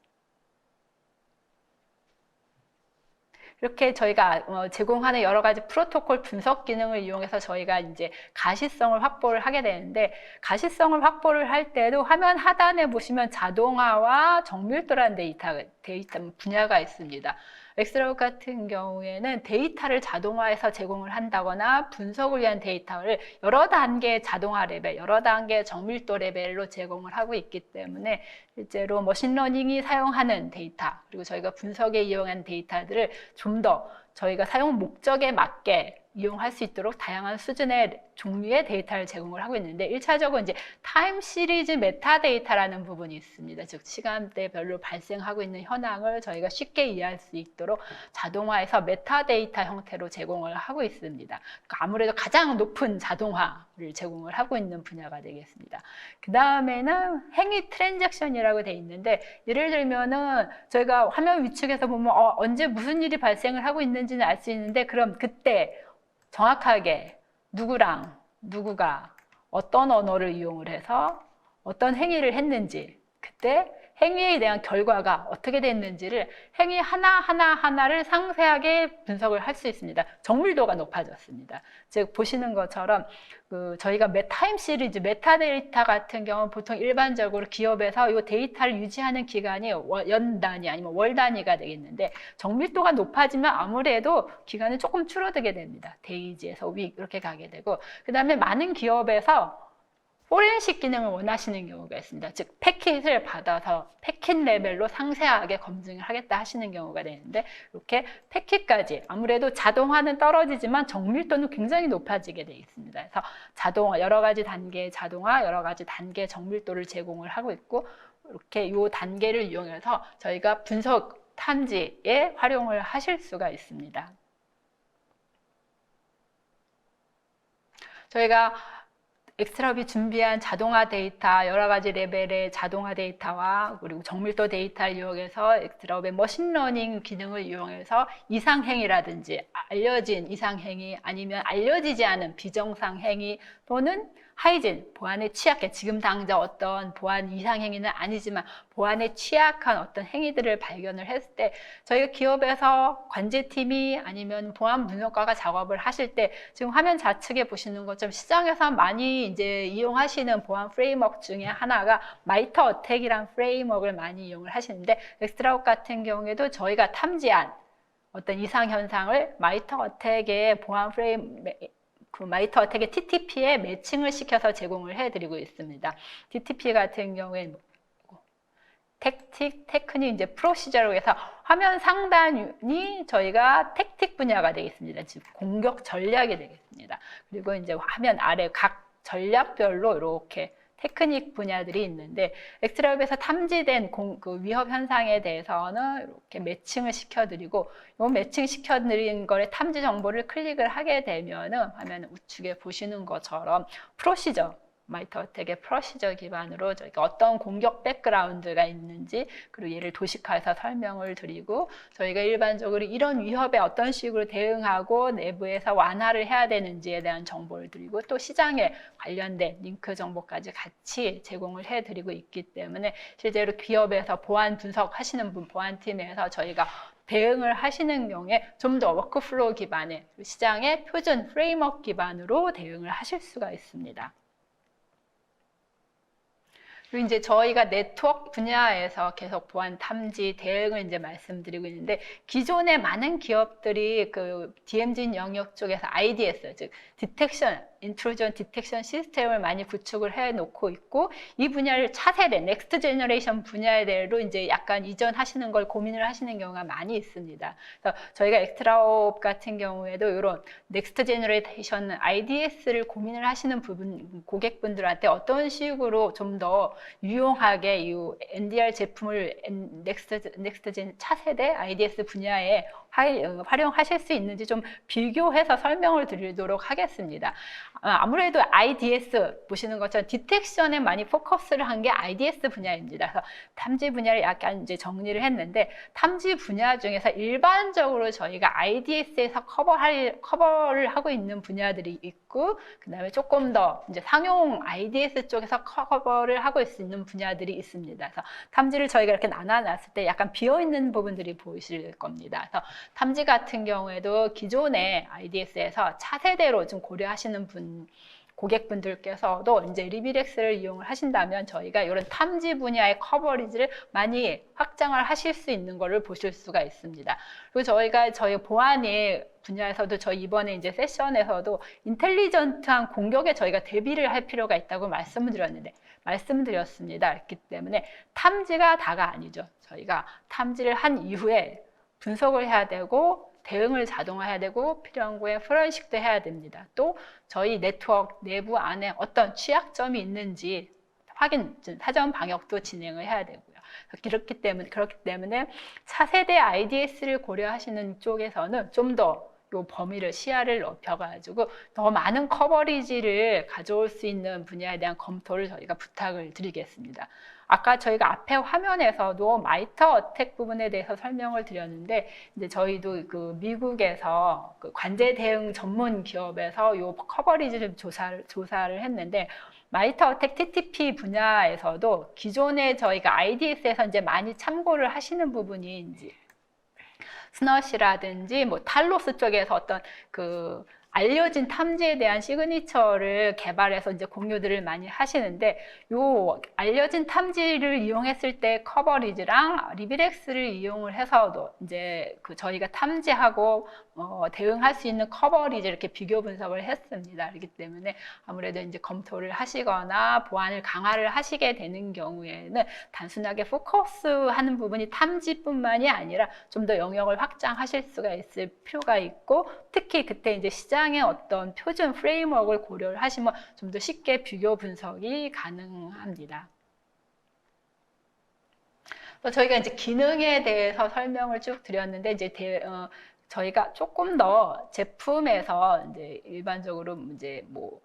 이렇게 저희가 제공하는 여러 가지 프로토콜 분석 기능을 이용해서 저희가 이제 가시성을 확보를 하게 되는데, 가시성을 확보를 할 때도 화면 하단에 보시면 자동화와 정밀도라는 데이터 분야가 있습니다. 엑스라우 같은 경우에는 데이터를 자동화해서 제공을 한다거나 분석을 위한 데이터를 여러 단계의 자동화 레벨, 여러 단계의 정밀도 레벨로 제공을 하고 있기 때문에, 실제로 머신러닝이 사용하는 데이터, 그리고 저희가 분석에 이용한 데이터들을 좀 더 저희가 사용 목적에 맞게 이용할 수 있도록 다양한 수준의 종류의 데이터를 제공을 하고 있는데 1차적으로 이제 타임 시리즈 메타데이터라는 부분이 있습니다. 즉 시간대별로 발생하고 있는 현황을 저희가 쉽게 이해할 수 있도록 자동화해서 메타데이터 형태로 제공을 하고 있습니다. 그러니까 아무래도 가장 높은 자동화를 제공을 하고 있는 분야가 되겠습니다. 그 다음에는 행위 트랜잭션이라고 돼 있는데 예를 들면은 저희가 화면 위축에서 보면 언제 무슨 일이 발생을 하고 있는지는 알 수 있는데 그럼 그때 정확하게 누구랑 누구가 어떤 언어를 이용을 해서 어떤 행위를 했는지 그때 행위에 대한 결과가 어떻게 됐는지를 행위 하나를 상세하게 분석을 할 수 있습니다. 정밀도가 높아졌습니다. 즉 보시는 것처럼 저희가 타임 시리즈 메타데이터 같은 경우는 보통 일반적으로 기업에서 이 데이터를 유지하는 기간이 연 단위 아니면 월 단위가 되겠는데 정밀도가 높아지면 아무래도 기간은 조금 줄어들게 됩니다. 데이지에서 윅 이렇게 가게 되고 그 다음에 많은 기업에서 포렌식 기능을 원하시는 경우가 있습니다. 즉 패킷을 받아서 패킷 레벨로 상세하게 검증을 하겠다 하시는 경우가 되는데 이렇게 패킷까지 아무래도 자동화는 떨어지지만 정밀도는 굉장히 높아지게 되어 있습니다. 그래서 자동화 여러 가지 단계의 자동화 여러 가지 단계 정밀도를 제공을 하고 있고 이렇게 이 단계를 이용해서 저희가 분석 탐지에 활용을 하실 수가 있습니다. 저희가 엑스트라업이 준비한 자동화 데이터, 여러 가지 레벨의 자동화 데이터와 그리고 정밀도 데이터를 이용해서 엑스트라업의 머신러닝 기능을 이용해서 이상행위라든지 알려진 이상행위 아니면 알려지지 않은 비정상 행위 또는 하이진, 보안에 취약해 지금 당장 어떤 보안 이상행위는 아니지만 보안에 취약한 어떤 행위들을 발견을 했을 때 저희가 기업에서 관제팀이 아니면 보안 분석가가 작업을 하실 때 지금 화면 좌측에 보시는 것처럼 시장에서 많이 이제 이용하시는 보안 프레임워크 중에 하나가 마이터 어택이란 프레임워크를 많이 이용을 하시는데 엑스트라업 같은 경우에도 저희가 탐지한 어떤 이상 현상을 마이터 어택의 보안 프레임 마이터 어택의 TTP에 매칭을 시켜서 제공을 해드리고 있습니다. TTP 같은 경우에 테크닉 이제 프로시저로 해서 화면 상단이 저희가 택틱 분야가 되겠습니다. 즉 공격 전략이 되겠습니다. 그리고 이제 화면 아래 각 전략별로 이렇게 테크닉 분야들이 있는데 엑스트라업에서 탐지된 그 위협 현상에 대해서는 이렇게 매칭을 시켜드리고 이 매칭 시켜드린 거에 탐지 정보를 클릭을 하게 되면은 화면 우측에 보시는 것처럼 프로시저 마이터 어택의 프로시저 기반으로 저희가 어떤 공격 백그라운드가 있는지 그리고 얘를 도식화해서 설명을 드리고 저희가 일반적으로 이런 위협에 어떤 식으로 대응하고 내부에서 완화를 해야 되는지에 대한 정보를 드리고 또 시장에 관련된 링크 정보까지 같이 제공을 해드리고 있기 때문에 실제로 기업에서 보안 분석하시는 분 보안팀에서 저희가 대응을 하시는 경우에 좀 더 워크플로우 기반의 시장의 표준 프레임워크 기반으로 대응을 하실 수가 있습니다. 그리고 이제 저희가 네트워크 분야에서 계속 보안 탐지 대응을 이제 말씀드리고 있는데 기존의 많은 기업들이 그 DMZ 영역 쪽에서 IDS 즉 디텍션 인트루전 디텍션 시스템을 많이 구축을 해 놓고 있고 이 분야를 차세대 넥스트 제너레이션 분야로 이제 약간 이전하시는 걸 고민을 하시는 경우가 많이 있습니다. 그래서 저희가 엑스트라업 같은 경우에도 이런 넥스트 제너레이션 IDS를 고민을 하시는 고객분들한테 어떤 식으로 좀 더 유용하게 이 NDR 제품을 넥스트 젠 차세대 IDS 분야에 활용하실 수 있는지 좀 비교해서 설명을 드리도록 하겠습니다. 아무래도 IDS 보시는 것처럼 디텍션에 많이 포커스를 한 게 IDS 분야입니다. 그래서 탐지 분야를 약간 이제 정리를 했는데 탐지 분야 중에서 일반적으로 저희가 IDS에서 커버를 하고 있는 분야들이 있고 그다음에 조금 더 이제 상용 IDS 쪽에서 커버를 하고 있는 분야들이 있습니다. 그래서 탐지를 저희가 이렇게 나눠놨을 때 약간 비어 있는 부분들이 보이실 겁니다. 그래서 탐지 같은 경우에도 기존의 IDS에서 차세대로 좀 고려하시는 고객분들께서도 이제 리비렉스를 이용을 하신다면 저희가 이런 탐지 분야의 커버리지를 많이 확장을 하실 수 있는 것을 보실 수가 있습니다. 그리고 저희가 저희 보안의 분야에서도 저희 이번에 이제 세션에서도 인텔리전트한 공격에 저희가 대비를 할 필요가 있다고 말씀드렸습니다. 그렇기 때문에 탐지가 다가 아니죠. 저희가 탐지를 한 이후에 분석을 해야 되고 대응을 자동화해야 되고 필요한 거에 포렌식도 해야 됩니다. 또 저희 네트워크 내부 안에 어떤 취약점이 있는지 확인, 사전 방역도 진행을 해야 되고요. 그렇기 때문에 차세대 IDS를 고려하시는 쪽에서는 좀 더 요 범위를 시야를 높여가지고 더 많은 커버리지를 가져올 수 있는 분야에 대한 검토를 저희가 부탁을 드리겠습니다. 아까 저희가 앞에 화면에서도 마이터 어택 부분에 대해서 설명을 드렸는데 이제 저희도 그 미국에서 그 관제 대응 전문 기업에서 요 커버리지를 조사를 했는데 마이터 어택 TTP 분야에서도 기존에 저희가 IDS에서 이제 많이 참고를 하시는 부분이 이제 스너시라든지 뭐 탈로스 쪽에서 어떤 그 알려진 탐지에 대한 시그니처를 개발해서 이제 공유들을 많이 하시는데 요 알려진 탐지를 이용했을 때 커버리지랑 리비렉스를 이용을 해서도 이제 그 저희가 탐지하고 대응할 수 있는 커버리지 이렇게 비교 분석을 했습니다. 그렇기 때문에 아무래도 이제 검토를 하시거나 보안을 강화를 하시게 되는 경우에는 단순하게 포커스하는 부분이 탐지뿐만이 아니라 좀 더 영역을 확장하실 수가 있을 필요가 있고 특히 그때 이제 시장의 어떤 표준 프레임워크를 고려를 하시면 좀 더 쉽게 비교 분석이 가능합니다. 저희가 이제 기능에 대해서 설명을 쭉 드렸는데 이제 저희가 조금 더 제품에서 이제 일반적으로 이제 뭐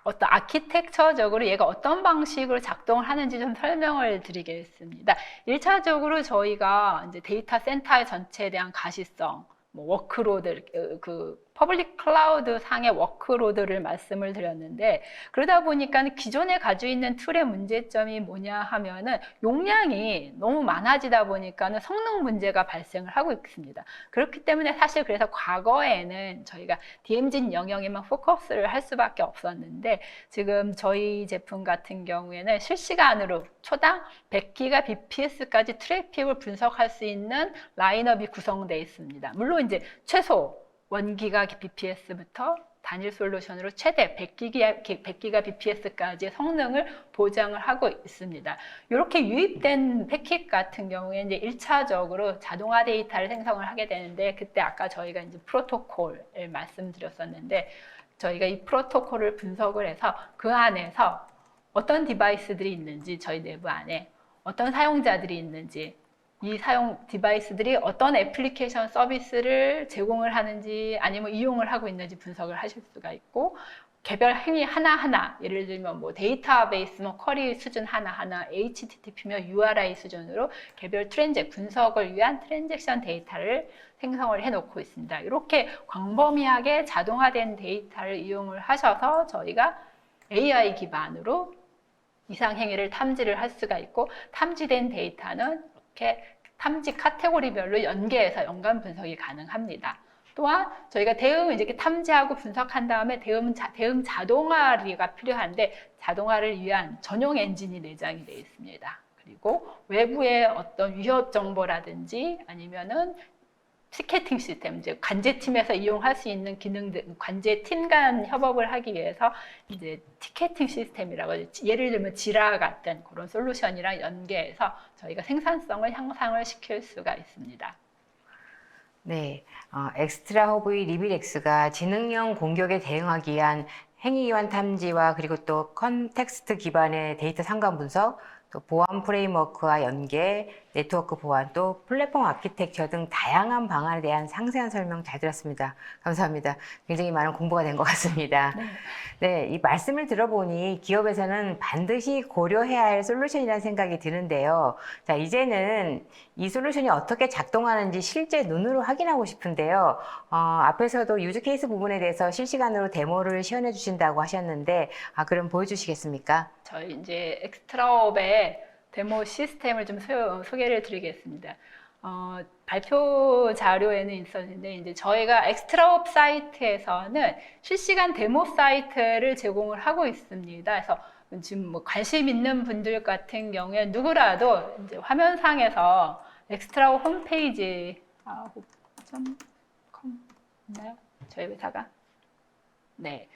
어떤 아키텍처적으로 얘가 어떤 방식으로 작동을 하는지 좀 설명을 드리겠습니다. 1차적으로 저희가 이제 데이터 센터의 전체에 대한 가시성, 뭐 워크로드, 그 퍼블릭 클라우드 상의 워크로드를 말씀을 드렸는데 그러다 보니까 기존에 가지고 있는 툴의 문제점이 뭐냐 하면은 용량이 너무 많아지다 보니까는 성능 문제가 발생을 하고 있습니다. 그렇기 때문에 사실 그래서 과거에는 저희가 DMZ 영역에만 포커스를 할 수밖에 없었는데 지금 저희 제품 같은 경우에는 실시간으로 초당 100GBps까지 트래픽을 분석할 수 있는 라인업이 구성되어 있습니다. 물론 이제 최소 1GBps부터 단일 솔루션으로 최대 100GBps까지의 성능을 보장을 하고 있습니다. 이렇게 유입된 패킷 같은 경우에 이제 1차적으로 자동화 데이터를 생성을 하게 되는데 그때 아까 저희가 이제 프로토콜을 말씀드렸었는데 저희가 이 프로토콜을 분석을 해서 그 안에서 어떤 디바이스들이 있는지 저희 내부 안에 어떤 사용자들이 있는지 이 사용 디바이스들이 어떤 애플리케이션 서비스를 제공을 하는지 아니면 이용을 하고 있는지 분석을 하실 수가 있고 개별 행위 하나하나 예를 들면 뭐 데이터베이스면 쿼리 수준 하나하나 HTTP면 URI 수준으로 개별 분석을 위한 트랜잭션 데이터를 생성을 해놓고 있습니다. 이렇게 광범위하게 자동화된 데이터를 이용을 하셔서 저희가 AI 기반으로 이상행위를 탐지를 할 수가 있고 탐지된 데이터는 이렇게 탐지 카테고리별로 연계해서 연관 분석이 가능합니다. 또한 저희가 대응을 이렇게 탐지하고 분석한 다음에 대응 자동화가 필요한데 자동화를 위한 전용 엔진이 내장이 되어 있습니다. 그리고 외부의 어떤 위협 정보라든지 아니면은 티켓팅 시스템, 이제 관제팀에서 이용할 수 있는 기능들, 관제팀 간 협업을 하기 위해서 이제 티켓팅 시스템이라고 예를 들면 지라 같은 그런 솔루션이랑 연계해서 저희가 생산성을 향상을 시킬 수가 있습니다. 네, 엑스트라 허브의 리빌엑스가 지능형 공격에 대응하기 위한 행위 기반 탐지와 그리고 또 컨텍스트 기반의 데이터 상관 분석, 또 보안 프레임워크와 연계, 네트워크 보안, 또 플랫폼 아키텍처 등 다양한 방안에 대한 상세한 설명 잘 들었습니다. 감사합니다. 굉장히 많은 공부가 된 것 같습니다. 네, 이 말씀을 들어보니 기업에서는 반드시 고려해야 할 솔루션이라는 생각이 드는데요. 자, 이제는 이 솔루션이 어떻게 작동하는지 실제 눈으로 확인하고 싶은데요. 앞에서도 유즈 케이스 부분에 대해서 실시간으로 데모를 시연해 주신다고 하셨는데, 그럼 보여주시겠습니까? 저희 이제 엑스트라업의 데모 시스템을 좀 소개를 드리겠습니다. 발표 자료에는 있었는데 이제 저희가 엑스트라업 사이트에서는 실시간 데모 사이트를 제공을 하고 있습니다. 그래서 지금 뭐 관심 있는 분들 같은 경우에 누구라도 이제 화면상에서 엑스트라업 홈페이지 .com 있나요? 저희 회사가 네.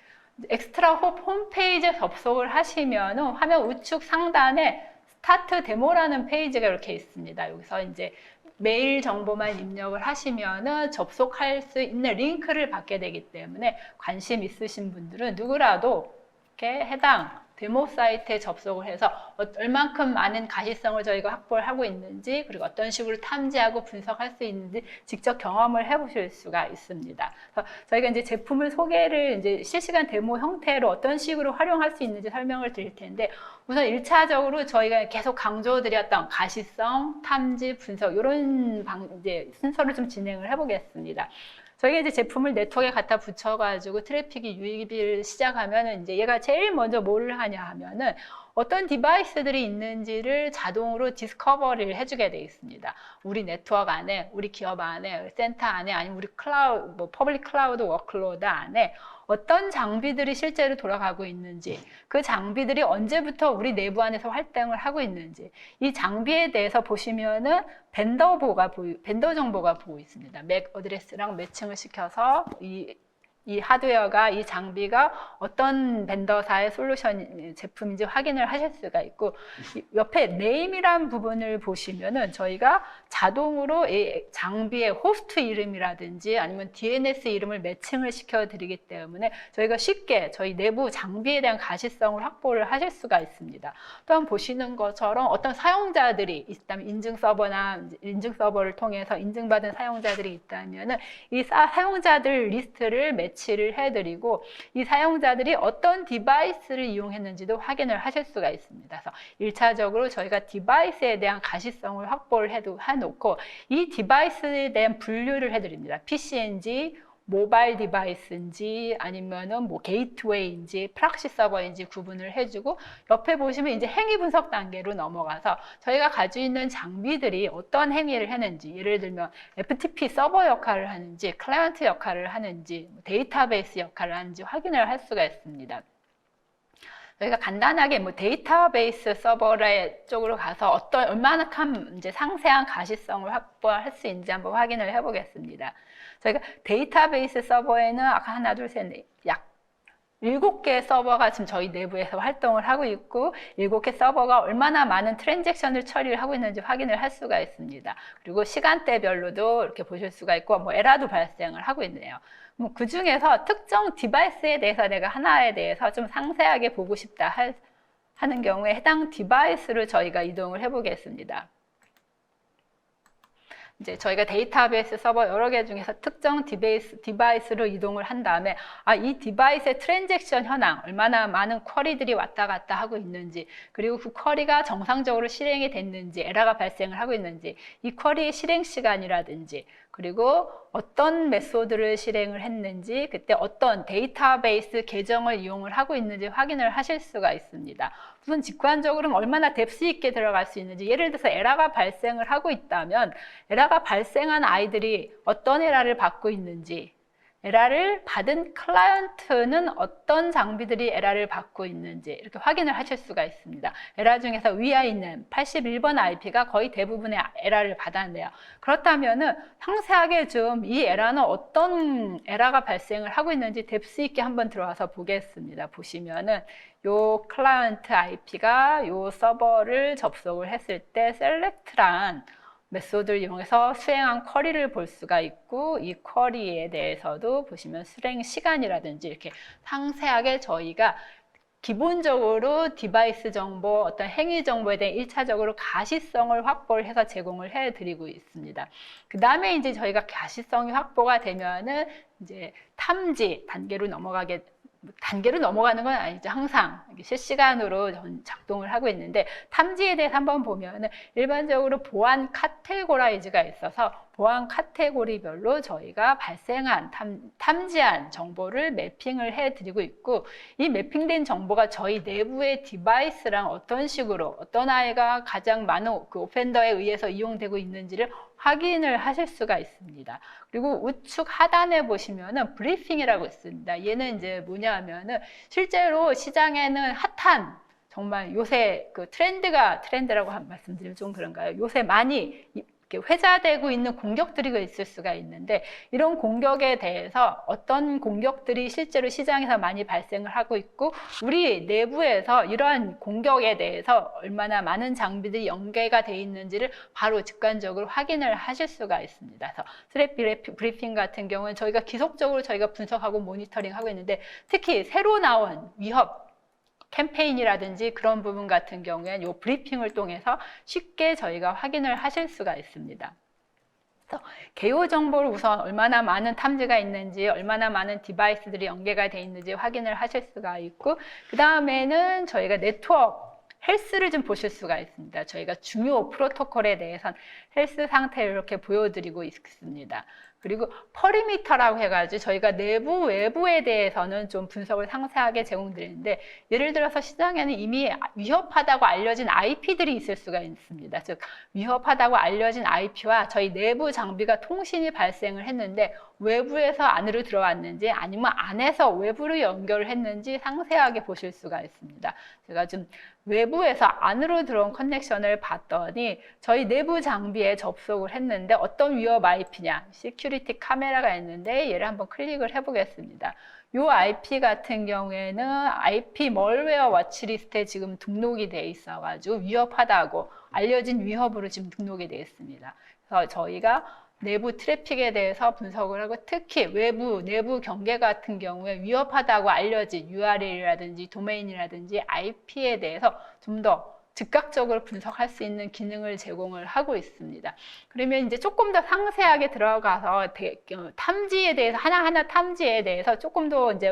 엑스트라홉 홈페이지에 접속을 하시면 화면 우측 상단에 스타트 데모라는 페이지가 이렇게 있습니다. 여기서 이제 메일 정보만 입력을 하시면은 접속할 수 있는 링크를 받게 되기 때문에 관심 있으신 분들은 누구라도 이렇게 해당 데모 사이트에 접속을 해서 얼만큼 많은 가시성을 저희가 확보를 하고 있는지, 그리고 어떤 식으로 탐지하고 분석할 수 있는지 직접 경험을 해보실 수가 있습니다. 그래서 저희가 이제 제품을 소개를 이제 실시간 데모 형태로 어떤 식으로 활용할 수 있는지 설명을 드릴 텐데, 우선 1차적으로 저희가 계속 강조드렸던 가시성, 탐지, 분석 이런 이제 순서를 좀 진행을 해보겠습니다. 저희가 이제 제품을 네트워크에 갖다 붙여가지고 트래픽이 유입을 시작하면은 이제 얘가 제일 먼저 뭐를 하냐 하면은 어떤 디바이스들이 있는지를 자동으로 디스커버리를 해주게 되어 있습니다. 우리 네트워크 안에, 우리 기업 안에, 센터 안에, 아니면 우리 클라우드, 뭐 퍼블릭 클라우드 워크로드 안에 어떤 장비들이 실제로 돌아가고 있는지, 그 장비들이 언제부터 우리 내부 안에서 활동을 하고 있는지, 이 장비에 대해서 보시면은 벤더 정보가 보고 있습니다. 맥 어드레스랑 매칭을 시켜서 이 하드웨어가, 이 장비가 어떤 벤더사의 솔루션 제품인지 확인을 하실 수가 있고, 옆에 네임이란 부분을 보시면은 저희가 자동으로 이 장비의 호스트 이름이라든지 아니면 DNS 이름을 매칭을 시켜 드리기 때문에 저희가 쉽게 저희 내부 장비에 대한 가시성을 확보를 하실 수가 있습니다. 또한 보시는 것처럼 어떤 사용자들이 있다면, 인증 서버나 인증 서버를 통해서 인증받은 사용자들이 있다면은 이 사용자들 리스트를 매치를 해드리고, 이 사용자들이 어떤 디바이스를 이용했는지도 확인을 하실 수가 있습니다. 그래서 1차적으로 저희가 디바이스에 대한 가시성을 확보를 해놓고, 이 디바이스에 대한 분류를 해드립니다. PC인지, 모바일 디바이스인지, 아니면은 뭐 게이트웨이인지, 프락시 서버인지 구분을 해주고, 옆에 보시면 이제 행위 분석 단계로 넘어가서 저희가 가지고 있는 장비들이 어떤 행위를 했는지, 예를 들면 FTP 서버 역할을 하는지, 클라이언트 역할을 하는지, 데이터베이스 역할을 하는지 확인을 할 수가 있습니다. 저희가 간단하게 뭐 데이터베이스 서버의 쪽으로 가서 얼마만큼 이제 상세한 가시성을 확보할 수 있는지 한번 확인을 해보겠습니다. 저희가 데이터베이스 서버에는 아까 하나, 둘, 셋, 넷, 약 7개의 서버가 지금 저희 내부에서 활동을 하고 있고, 7개 서버가 얼마나 많은 트랜잭션을 처리를 하고 있는지 확인을 할 수가 있습니다. 그리고 시간대별로도 이렇게 보실 수가 있고, 뭐 에러도 발생을 하고 있네요. 뭐 그 중에서 특정 디바이스에 대해서 내가 하나에 대해서 좀 상세하게 보고 싶다 하는 경우에 해당 디바이스를 저희가 이동을 해 보겠습니다. 이제 저희가 데이터베이스 서버 여러 개 중에서 특정 디바이스로 이동을 한 다음에, 이 디바이스의 트랜잭션 현황, 얼마나 많은 쿼리들이 왔다 갔다 하고 있는지, 그리고 그 쿼리가 정상적으로 실행이 됐는지, 에러가 발생을 하고 있는지, 이 쿼리의 실행 시간이라든지, 그리고 어떤 메소드를 실행을 했는지, 그때 어떤 데이터베이스 계정을 이용을 하고 있는지 확인을 하실 수가 있습니다. 우선 직관적으로는 얼마나 뎁스 있게 들어갈 수 있는지, 예를 들어서 에러가 발생을 하고 있다면 에러가 발생한 아이들이 어떤 에러를 받고 있는지, 에러를 받은 클라이언트는 어떤 장비들이 에러를 받고 있는지 이렇게 확인을 하실 수가 있습니다. 에러 중에서 위에 있는 81번 IP가 거의 대부분의 에러를 받았네요. 그렇다면은 상세하게 좀 이 에러는 어떤 에러가 발생을 하고 있는지 뎁스 있게 한번 들어와서 보겠습니다. 보시면은 요 클라이언트 IP가 요 서버를 접속을 했을 때 셀렉트란 메소드를 이용해서 수행한 쿼리를 볼 수가 있고, 이 쿼리에 대해서도 보시면 수행 시간이라든지 이렇게 상세하게 저희가 기본적으로 디바이스 정보, 어떤 행위 정보에 대해 1차적으로 가시성을 확보를 해서 제공을 해드리고 있습니다. 그 다음에 이제 저희가 가시성이 확보가 되면은 이제 탐지 단계로 넘어가는 건 아니죠. 항상 실시간으로 작동을 하고 있는데, 탐지에 대해서 한번 보면은 일반적으로 보안 카테고라이즈가 있어서 보안 카테고리별로 저희가 발생한 탐지한 정보를 매핑을 해드리고 있고, 이 매핑된 정보가 저희 내부의 디바이스랑 어떤 식으로 어떤 아이가 가장 많은 그 오펜더에 의해서 이용되고 있는지를 확인을 하실 수가 있습니다. 그리고 우측 하단에 보시면은 브리핑이라고 있습니다. 얘는 이제 뭐냐 하면은 실제로 시장에는 핫한, 정말 요새 그 트렌드라고 말씀드리면 좀 그런가요? 요새 많이 이렇게 회자되고 있는 공격들이 있을 수가 있는데 이런 공격에 대해서 어떤 공격들이 실제로 시장에서 많이 발생을 하고 있고 우리 내부에서 이러한 공격에 대해서 얼마나 많은 장비들이 연계가 돼 있는지를 바로 직관적으로 확인을 하실 수가 있습니다. 그래서 스트랩 브리핑 같은 경우는 저희가 기속적으로 저희가 분석하고 모니터링 하고 있는데 특히 새로 나온 위협 캠페인이라든지 그런 부분 같은 경우에는 이 브리핑을 통해서 쉽게 저희가 확인을 하실 수가 있습니다. 그래서 개요 정보를 우선 얼마나 많은 탐지가 있는지, 얼마나 많은 디바이스들이 연계가 돼 있는지 확인을 하실 수가 있고, 그 다음에는 저희가 네트워크 헬스를 좀 보실 수가 있습니다. 저희가 중요 프로토콜에 대해서는 헬스 상태를 이렇게 보여드리고 있습니다. 그리고 퍼리미터라고 해가지고 저희가 내부, 외부에 대해서는 좀 분석을 상세하게 제공드리는데 예를 들어서 시장에는 이미 위협하다고 알려진 IP들이 있을 수가 있습니다. 즉 위협하다고 알려진 IP와 저희 내부 장비가 통신이 발생을 했는데 외부에서 안으로 들어왔는지 아니면 안에서 외부로 연결을 했는지 상세하게 보실 수가 있습니다. 제가 좀 외부에서 안으로 들어온 커넥션을 봤더니 저희 내부 장비에 접속을 했는데 어떤 위협 IP냐, 시큐리티 카메라가 있는데 얘를 한번 클릭을 해보겠습니다. 이 IP 같은 경우에는 IP 멀웨어 워치리스트에 지금 등록이 돼 있어가지고 위협하다고 알려진 위협으로 지금 등록이 되어 있습니다. 그래서 저희가 내부 트래픽에 대해서 분석을 하고 특히 외부, 내부 경계 같은 경우에 위협하다고 알려진 URL이라든지 도메인이라든지 IP에 대해서 좀 더 즉각적으로 분석할 수 있는 기능을 제공을 하고 있습니다. 그러면 이제 조금 더 상세하게 들어가서 탐지에 대해서 하나하나 탐지에 대해서 조금 더 이제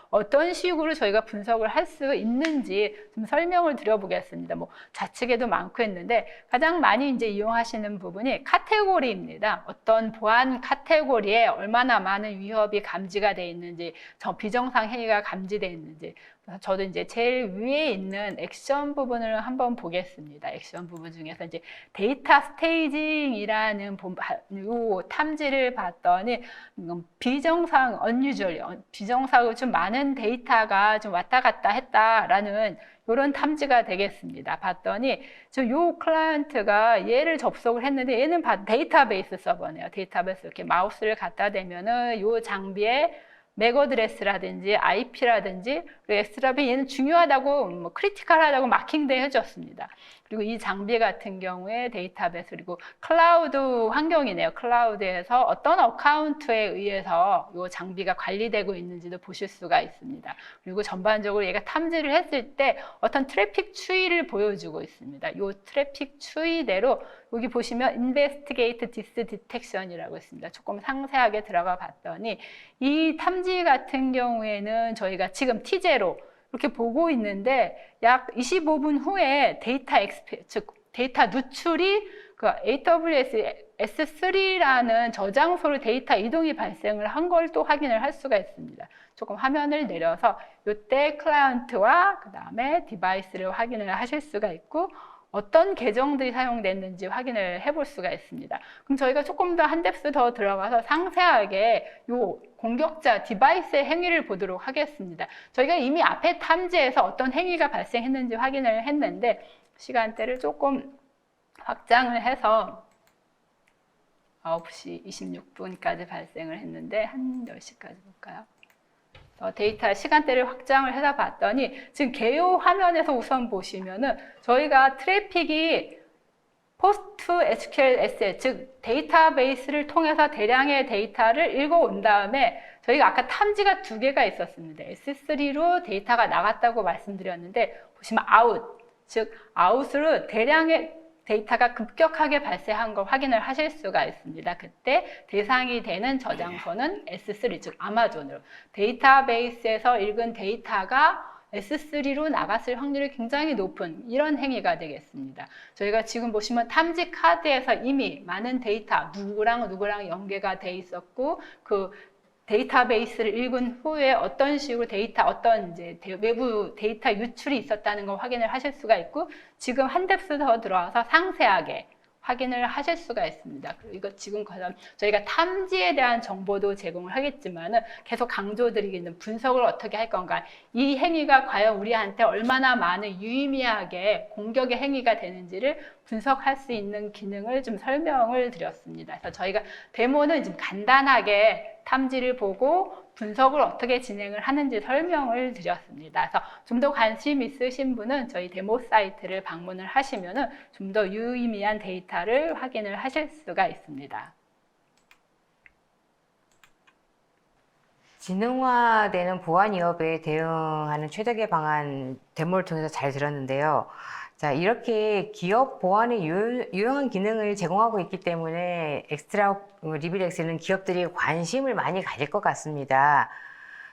어떤 식으로 저희가 분석을 할 수 있는지 좀 설명을 드려보겠습니다. 뭐 좌측에도 많고 했는데 가장 많이 이제 이용하시는 부분이 카테고리입니다. 어떤 보안 카테고리에 얼마나 많은 위협이 감지가 돼 있는지, 비정상 행위가 감지돼 있는지. 저도 이제 제일 위에 있는 액션 부분을 한번 보겠습니다. 액션 부분 중에서 이제 데이터 스테이징이라는 요 탐지를 봤더니 비정상, unusual, 비정상으로 좀 많은 데이터가 좀 왔다 갔다 했다라는 이런 탐지가 되겠습니다. 봤더니 요 클라이언트가 얘를 접속을 했는데 얘는 데이터베이스 서버네요. 데이터베이스 이렇게 마우스를 갖다 대면은 요 장비에 맥 어드레스라든지 IP라든지 엑스트라비 얘는 중요하다고 크리티컬하다고 마킹돼 해줬습니다. 그리고 이 장비 같은 경우에 데이터베이스 그리고 클라우드 환경이네요. 클라우드에서 어떤 어카운트에 의해서 이 장비가 관리되고 있는지도 보실 수가 있습니다. 그리고 전반적으로 얘가 탐지를 했을 때 어떤 트래픽 추이를 보여주고 있습니다. 이 트래픽 추이대로 여기 보시면 Investigate This Detection이라고 있습니다. 조금 상세하게 들어가 봤더니 이 탐지 같은 경우에는 저희가 지금 T0 이렇게 보고 있는데 약 25분 후에 즉 데이터 누출이 그 AWS S3라는 저장소로 데이터 이동이 발생을 한 걸 또 확인을 할 수가 있습니다. 조금 화면을 내려서 이때 클라이언트와 그 다음에 디바이스를 확인을 하실 수가 있고 어떤 계정들이 사용됐는지 확인을 해볼 수가 있습니다. 그럼 저희가 조금 더 한 뎁스 더 들어가서 상세하게 이 공격자 디바이스의 행위를 보도록 하겠습니다. 저희가 이미 앞에 탐지에서 어떤 행위가 발생했는지 확인을 했는데 시간대를 조금 확장을 해서 9시 26분까지 발생을 했는데 한 10시까지 볼까요? 데이터 시간대를 확장을 해서 봤더니 지금 개요 화면에서 우선 보시면은 저희가 트래픽이 포스트 SQL SL 즉 데이터베이스를 통해서 대량의 데이터를 읽어온 다음에 저희가 아까 탐지가 2개가 있었습니다. S3로 데이터가 나갔다고 말씀드렸는데 보시면 아웃 즉 아웃으로 대량의 데이터가 급격하게 발생한 걸 확인을 하실 수가 있습니다. 그때 대상이 되는 저장소는 S3, 즉 아마존으로 데이터베이스에서 읽은 데이터가 S3로 나갔을 확률이 굉장히 높은 이런 행위가 되겠습니다. 저희가 지금 보시면 탐지 카드에서 이미 많은 데이터 누구랑 연계가 돼 있었고 그 데이터베이스를 읽은 후에 어떤 식으로 어떤 이제 외부 데이터 유출이 있었다는 걸 확인을 하실 수가 있고 지금 한 뎁스 더 들어와서 상세하게 확인을 하실 수가 있습니다. 그리고 이거 지금 저희가 탐지에 대한 정보도 제공을 하겠지만은 계속 강조드리기는 분석을 어떻게 할 건가. 이 행위가 과연 우리한테 얼마나 많은 유의미하게 공격의 행위가 되는지를 분석할 수 있는 기능을 좀 설명을 드렸습니다. 그래서 저희가 데모는 좀 간단하게 탐지를 보고 분석을 어떻게 진행을 하는지 설명을 드렸습니다. 그래서 좀 더 관심 있으신 분은 저희 데모 사이트를 방문을 하시면은 좀 더 유의미한 데이터를 확인을 하실 수가 있습니다. 지능화되는 보안 위협에 대응하는 최적의 방안 데모를 통해서 잘 들었는데요. 자, 이렇게 기업 보안에 유용한 기능을 제공하고 있기 때문에 엑스트라 리빌엑스는 기업들이 관심을 많이 가질 것 같습니다.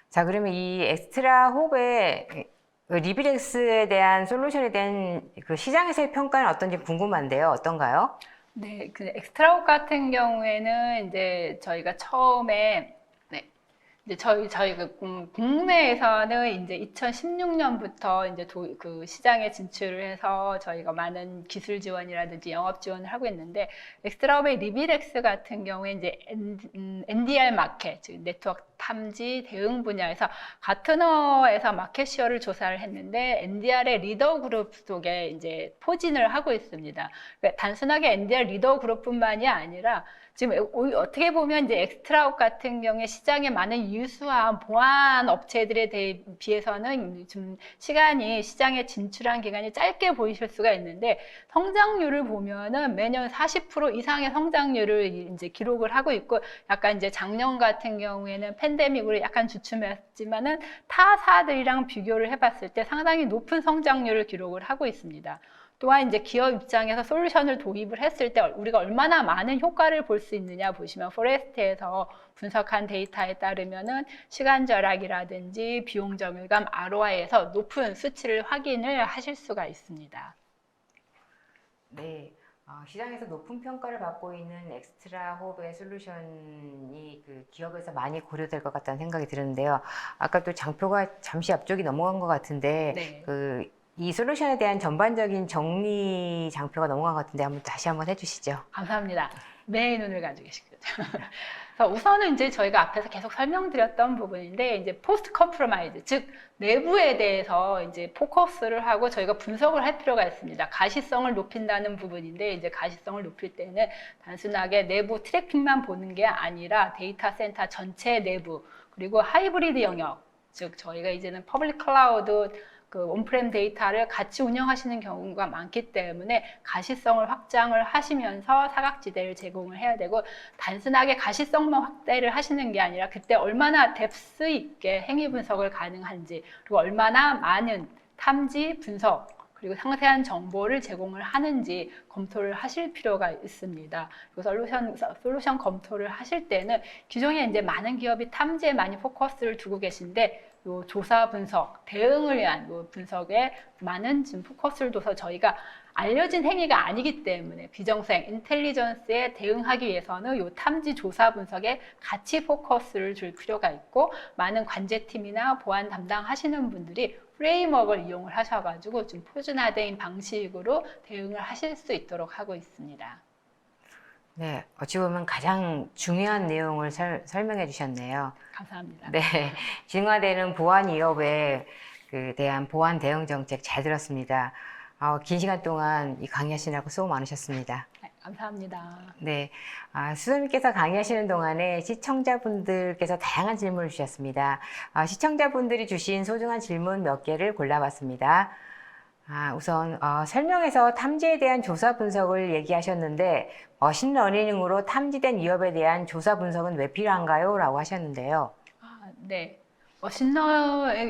자, 그러면 이 엑스트라 홉의 리빌엑스에 대한 솔루션에 대한 그 시장에서의 평가는 어떤지 궁금한데요. 어떤가요? 네, 그 엑스트라옥 같은 경우에는 이제 저희가 처음에 이제 저희 국내에서는 이제 2016년부터 이제 그 시장에 진출을 해서 저희가 많은 기술 지원이라든지 영업 지원을 하고 있는데 엑스트라업의 리빌엑스 같은 경우에 이제 NDR 마켓, 즉 네트워크 탐지 대응 분야에서 가트너에서 마켓 시어를 조사를 했는데 NDR의 리더 그룹 속에 이제 포진을 하고 있습니다. 그러니까 단순하게 NDR 리더 그룹뿐만이 아니라 지금 어떻게 보면 이제 엑스트라옥 같은 경우에 시장에 많은 유수한 보안 업체들에 비해서는 좀 시장에 진출한 기간이 짧게 보이실 수가 있는데 성장률을 보면은 매년 40% 이상의 성장률을 이제 기록을 하고 있고 약간 이제 작년 같은 경우에는 팬데믹으로 약간 주춤했지만은 타사들이랑 비교를 해봤을 때 상당히 높은 성장률을 기록을 하고 있습니다. 또한 이제 기업 입장에서 솔루션을 도입을 했을 때 우리가 얼마나 많은 효과를 볼 수 있느냐 보시면 포레스트에서 분석한 데이터에 따르면은 시간 절약이라든지 비용 정의감 ROI에서 높은 수치를 확인을 하실 수가 있습니다. 네. 시장에서 높은 평가를 받고 있는 엑스트라 홉의 솔루션이 그 기업에서 많이 고려될 것 같다는 생각이 드는데요. 아까 또 장표가 잠시 앞쪽이 넘어간 것 같은데 네. 이 솔루션에 대한 전반적인 정리 장표가 넘어간 것 같은데 다시 한번 해주시죠. 감사합니다. 매의 눈을 가지고 계시거든요. 그래서 우선은 이제 저희가 앞에서 계속 설명드렸던 부분인데 이제 포스트 컴프로마이즈, 즉 내부에 대해서 이제 포커스를 하고 저희가 분석을 할 필요가 있습니다. 가시성을 높인다는 부분인데 이제 가시성을 높일 때는 단순하게 내부 트래픽만 보는 게 아니라 데이터 센터 전체 내부 그리고 하이브리드 영역, 즉 저희가 이제는 퍼블릭 클라우드 그 온프렘 데이터를 같이 운영하시는 경우가 많기 때문에 가시성을 확장을 하시면서 사각지대를 제공을 해야 되고 단순하게 가시성만 확대를 하시는 게 아니라 그때 얼마나 뎁스 있게 행위 분석을 가능한지 그리고 얼마나 많은 탐지 분석 그리고 상세한 정보를 제공을 하는지 검토를 하실 필요가 있습니다. 그리고 솔루션 검토를 하실 때는 기존에 이제 많은 기업이 탐지에 많이 포커스를 두고 계신데 요 조사 분석, 대응을 위한 요 분석에 많은 지금 포커스를 둬서 저희가 알려진 행위가 아니기 때문에 비정생, 인텔리전스에 대응하기 위해서는 요 탐지 조사 분석에 같이 포커스를 줄 필요가 있고 많은 관제팀이나 보안 담당하시는 분들이 프레임워크를 이용을 하셔가지고 좀 표준화된 방식으로 대응을 하실 수 있도록 하고 있습니다. 네, 어찌 보면 가장 중요한 내용을 설명해 주셨네요. 감사합니다. 네, 진화되는 보안 위협에 대한 보안 대응 정책 잘 들었습니다. 긴 시간 동안 이 강의하시느라고 수고 많으셨습니다. 네, 감사합니다. 네, 수석님께서 강의하시는 동안에 시청자분들께서 다양한 질문을 주셨습니다. 시청자분들이 주신 소중한 질문 몇 개를 골라봤습니다. 우선 설명에서 탐지에 대한 조사 분석을 얘기하셨는데 머신러닝으로 탐지된 위협에 대한 조사 분석은 왜 필요한가요? 라고 하셨는데요. 네.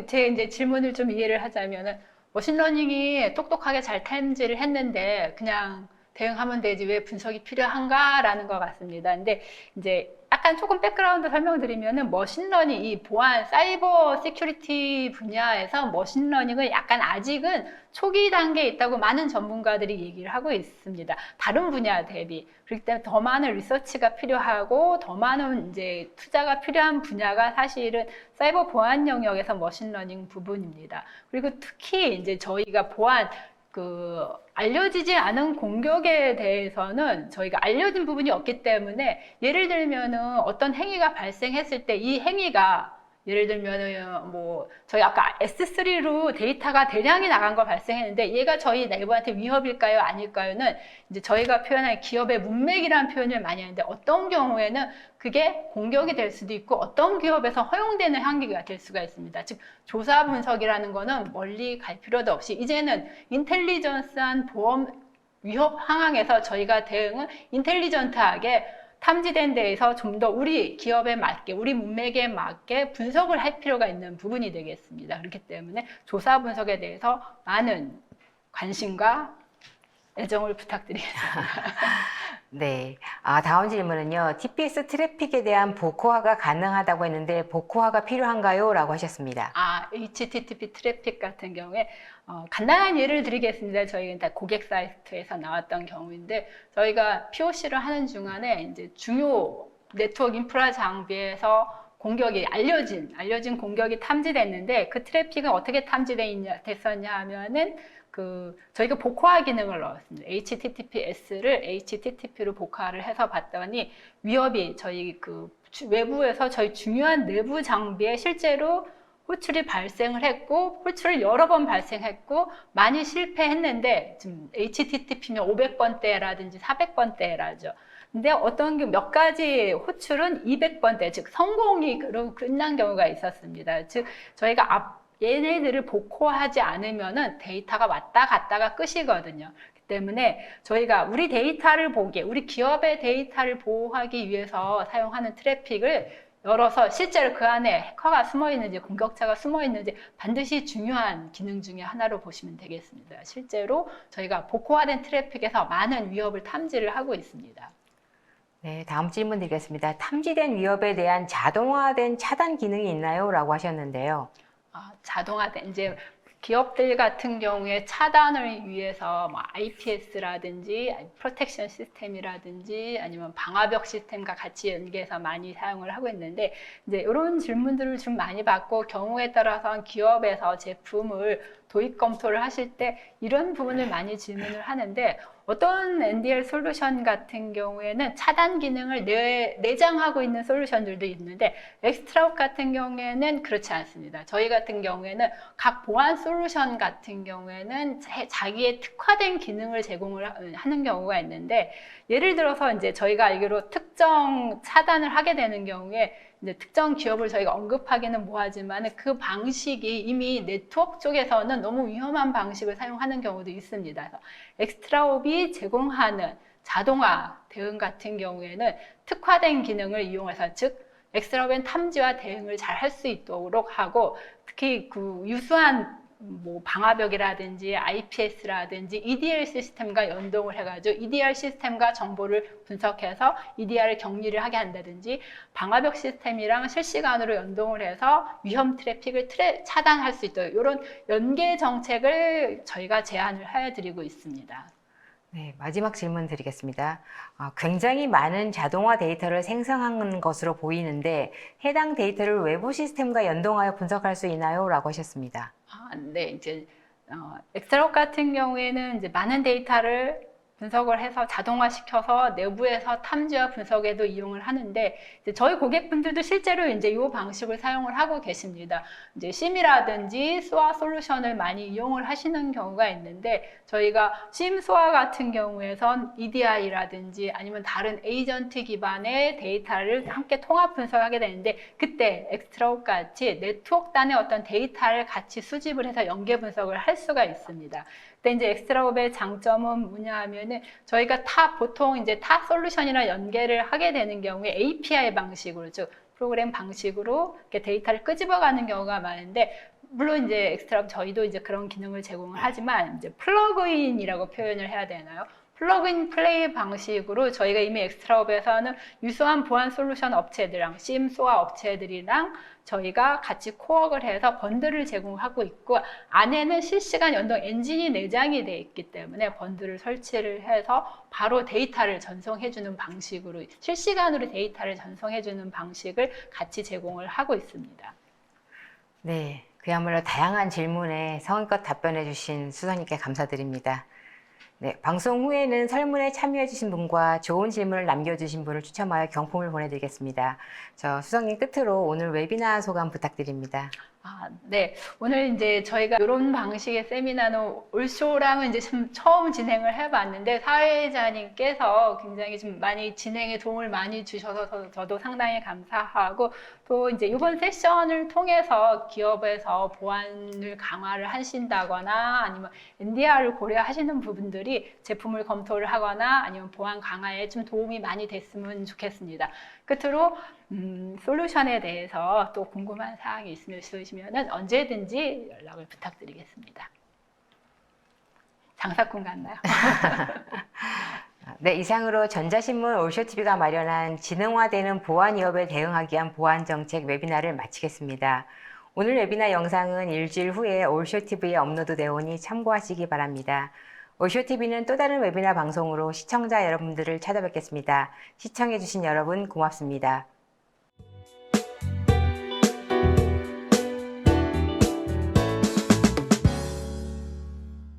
제 이제 질문을 좀 이해를 하자면은 머신러닝이 똑똑하게 잘 탐지를 했는데 그냥 대응하면 되지 왜 분석이 필요한가라는 것 같습니다. 근데 이제 약간 조금 백그라운드 설명드리면은 머신러닝, 이 보안, 사이버 시큐리티 분야에서 머신러닝은 약간 아직은 초기 단계에 있다고 많은 전문가들이 얘기를 하고 있습니다. 다른 분야 대비. 그렇기 때문에 더 많은 리서치가 필요하고 더 많은 이제 투자가 필요한 분야가 사실은 사이버 보안 영역에서 머신러닝 부분입니다. 그리고 특히 이제 저희가 보안 알려지지 않은 공격에 대해서는 저희가 알려진 부분이 없기 때문에 예를 들면은 어떤 행위가 발생했을 때 이 행위가 예를 들면은 뭐 저희 아까 S3로 데이터가 대량이 나간 거 발생했는데 얘가 저희 내부한테 위협일까요? 아닐까요?는 이제 저희가 표현할 기업의 문맥이라는 표현을 많이 하는데 어떤 경우에는 그게 공격이 될 수도 있고 어떤 기업에서 허용되는 향기가 될 수가 있습니다. 즉 조사 분석이라는 거는 멀리 갈 필요도 없이 이제는 인텔리전스한 보험 위협 상황에서 저희가 대응은 인텔리전트하게 탐지된 데에서 좀 더 우리 기업에 맞게, 우리 문맥에 맞게 분석을 할 필요가 있는 부분이 되겠습니다. 그렇기 때문에 조사 분석에 대해서 많은 관심과 애정을 부탁드리겠습니다. 네. 다음 질문은요. TPS 트래픽에 대한 복호화가 가능하다고 했는데 복호화가 필요한가요? 라고 하셨습니다. HTTP 트래픽 같은 경우에 간단한 예를 드리겠습니다. 저희는 다 고객 사이트에서 나왔던 경우인데 저희가 POC를 하는 중간에 이제 중요 네트워크 인프라 장비에서 공격이 알려진 공격이 탐지됐는데 그 트래픽은 어떻게 됐었냐 하면은 저희가 복호화 기능을 넣었습니다. HTTPS를 HTTP로 복호화를 해서 봤더니 위협이 저희 외부에서 저희 중요한 내부 장비에 실제로 호출이 발생을 했고 호출을 여러 번 발생했고 많이 실패했는데 지금 HTTP면 500번대라든지 400번대라죠. 근데 몇 가지 호출은 200번대, 즉 성공이 끝난 경우가 있었습니다. 즉 저희가 얘네들을 복호하지 않으면은 데이터가 왔다 갔다가 끝이거든요. 그렇기 때문에 저희가 우리 기업의 데이터를 보호하기 위해서 사용하는 트래픽을 열어서 실제로 그 안에 해커가 숨어 있는지 공격자가 숨어 있는지 반드시 중요한 기능 중에 하나로 보시면 되겠습니다. 실제로 저희가 복호화된 트래픽에서 많은 위협을 탐지를 하고 있습니다. 네, 다음 질문 드리겠습니다. 탐지된 위협에 대한 자동화된 차단 기능이 있나요? 라고 하셨는데요. 자동화된 이제 기업들 같은 경우에 차단을 위해서 IPS라든지 프로텍션 시스템이라든지 아니면 방화벽 시스템과 같이 연계해서 많이 사용을 하고 있는데 이제 이런 질문들을 좀 많이 받고 경우에 따라서 기업에서 제품을 도입 검토를 하실 때 이런 부분을 많이 질문을 하는데 어떤 NDR 솔루션 같은 경우에는 차단 기능을 내장하고 있는 솔루션들도 있는데 엑스트라욱 같은 경우에는 그렇지 않습니다. 저희 같은 경우에는 각 보안 솔루션 같은 경우에는 자기의 특화된 기능을 제공을 하는 경우가 있는데 예를 들어서 이제 저희가 알기로 특정 차단을 하게 되는 경우에 이제 특정 기업을 저희가 언급하기는 뭐하지만 그 방식이 이미 네트워크 쪽에서는 너무 위험한 방식을 사용하는 경우도 있습니다. 그래서 엑스트라옵이 제공하는 자동화 대응 같은 경우에는 특화된 기능을 이용해서 즉 엑스트라옵의 탐지와 대응을 잘 할 수 있도록 하고 특히 유수한 방화벽이라든지 IPS라든지 EDR 시스템과 연동을 해가지고 EDR 시스템과 정보를 분석해서 EDR을 격리를 하게 한다든지 방화벽 시스템이랑 실시간으로 연동을 해서 위험 트래픽을 차단할 수 있도록 이런 연계 정책을 저희가 제안을 해드리고 있습니다. 네, 마지막 질문 드리겠습니다. 굉장히 많은 자동화 데이터를 생성한 것으로 보이는데 해당 데이터를 외부 시스템과 연동하여 분석할 수 있나요? 라고 하셨습니다. 네, 이제 엑셀업 같은 경우에는 이제 많은 데이터를 분석을 해서 자동화시켜서 내부에서 탐지와 분석에도 이용을 하는데 이제 저희 고객분들도 실제로 이제 이 방식을 사용을 하고 계십니다. 이제 심이라든지 스와 솔루션을 많이 이용을 하시는 경우가 있는데 저희가 심 스와 같은 경우에선 EDI라든지 아니면 다른 에이전트 기반의 데이터를 함께 통합 분석하게 되는데 그때 엑스트라옵 같이 네트워크 단의 어떤 데이터를 같이 수집을 해서 연계 분석을 할 수가 있습니다. 근데 이제 엑스트라옵의 장점은 뭐냐 하면은 저희가 보통 이제 타 솔루션이랑 연계를 하게 되는 경우에 API 방식으로 즉 프로그램 방식으로 이렇게 데이터를 끄집어가는 경우가 많은데 물론 이제 엑스트라옵 저희도 이제 그런 기능을 제공을 하지만 이제 플러그인이라고 표현을 해야 되나요? 플러그인 플레이 방식으로 저희가 이미 엑스트라옵에서는 유수한 보안 솔루션 업체들이랑 심소아 업체들이랑 저희가 같이 코어를 해서 번들을 제공하고 있고 안에는 실시간 연동 엔진이 내장이 되어 있기 때문에 번들을 설치를 해서 바로 데이터를 전송해주는 방식으로 실시간으로 데이터를 전송해주는 방식을 같이 제공을 하고 있습니다. 네. 그야말로 다양한 질문에 성의껏 답변해 주신 수석님께 감사드립니다. 네, 방송 후에는 설문에 참여해 주신 분과 좋은 질문을 남겨주신 분을 추첨하여 경품을 보내드리겠습니다. 저 수석님 끝으로 오늘 웨비나 소감 부탁드립니다. 네. 오늘 이제 저희가 이런 방식의 세미나는 올쇼랑은 이제 처음 진행을 해봤는데 사회자님께서 굉장히 좀 많이 진행에 도움을 많이 주셔서 저도 상당히 감사하고 또 이제 이번 세션을 통해서 기업에서 보안을 강화를 하신다거나 아니면 NDR을 고려하시는 부분들이 제품을 검토를 하거나 아니면 보안 강화에 좀 도움이 많이 됐으면 좋겠습니다. 끝으로 솔루션에 대해서 또 궁금한 사항이 있으시면 언제든지 연락을 부탁드리겠습니다. 장사꾼 같나요? 네, 이상으로 전자신문 올쇼TV가 마련한 지능화되는 보안 위협에 대응하기 위한 보안정책 웨비나를 마치겠습니다. 오늘 웨비나 영상은 일주일 후에 올쇼TV에 업로드되어 오니 참고하시기 바랍니다. 올쇼TV는 또 다른 웨비나 방송으로 시청자 여러분들을 찾아뵙겠습니다. 시청해주신 여러분 고맙습니다.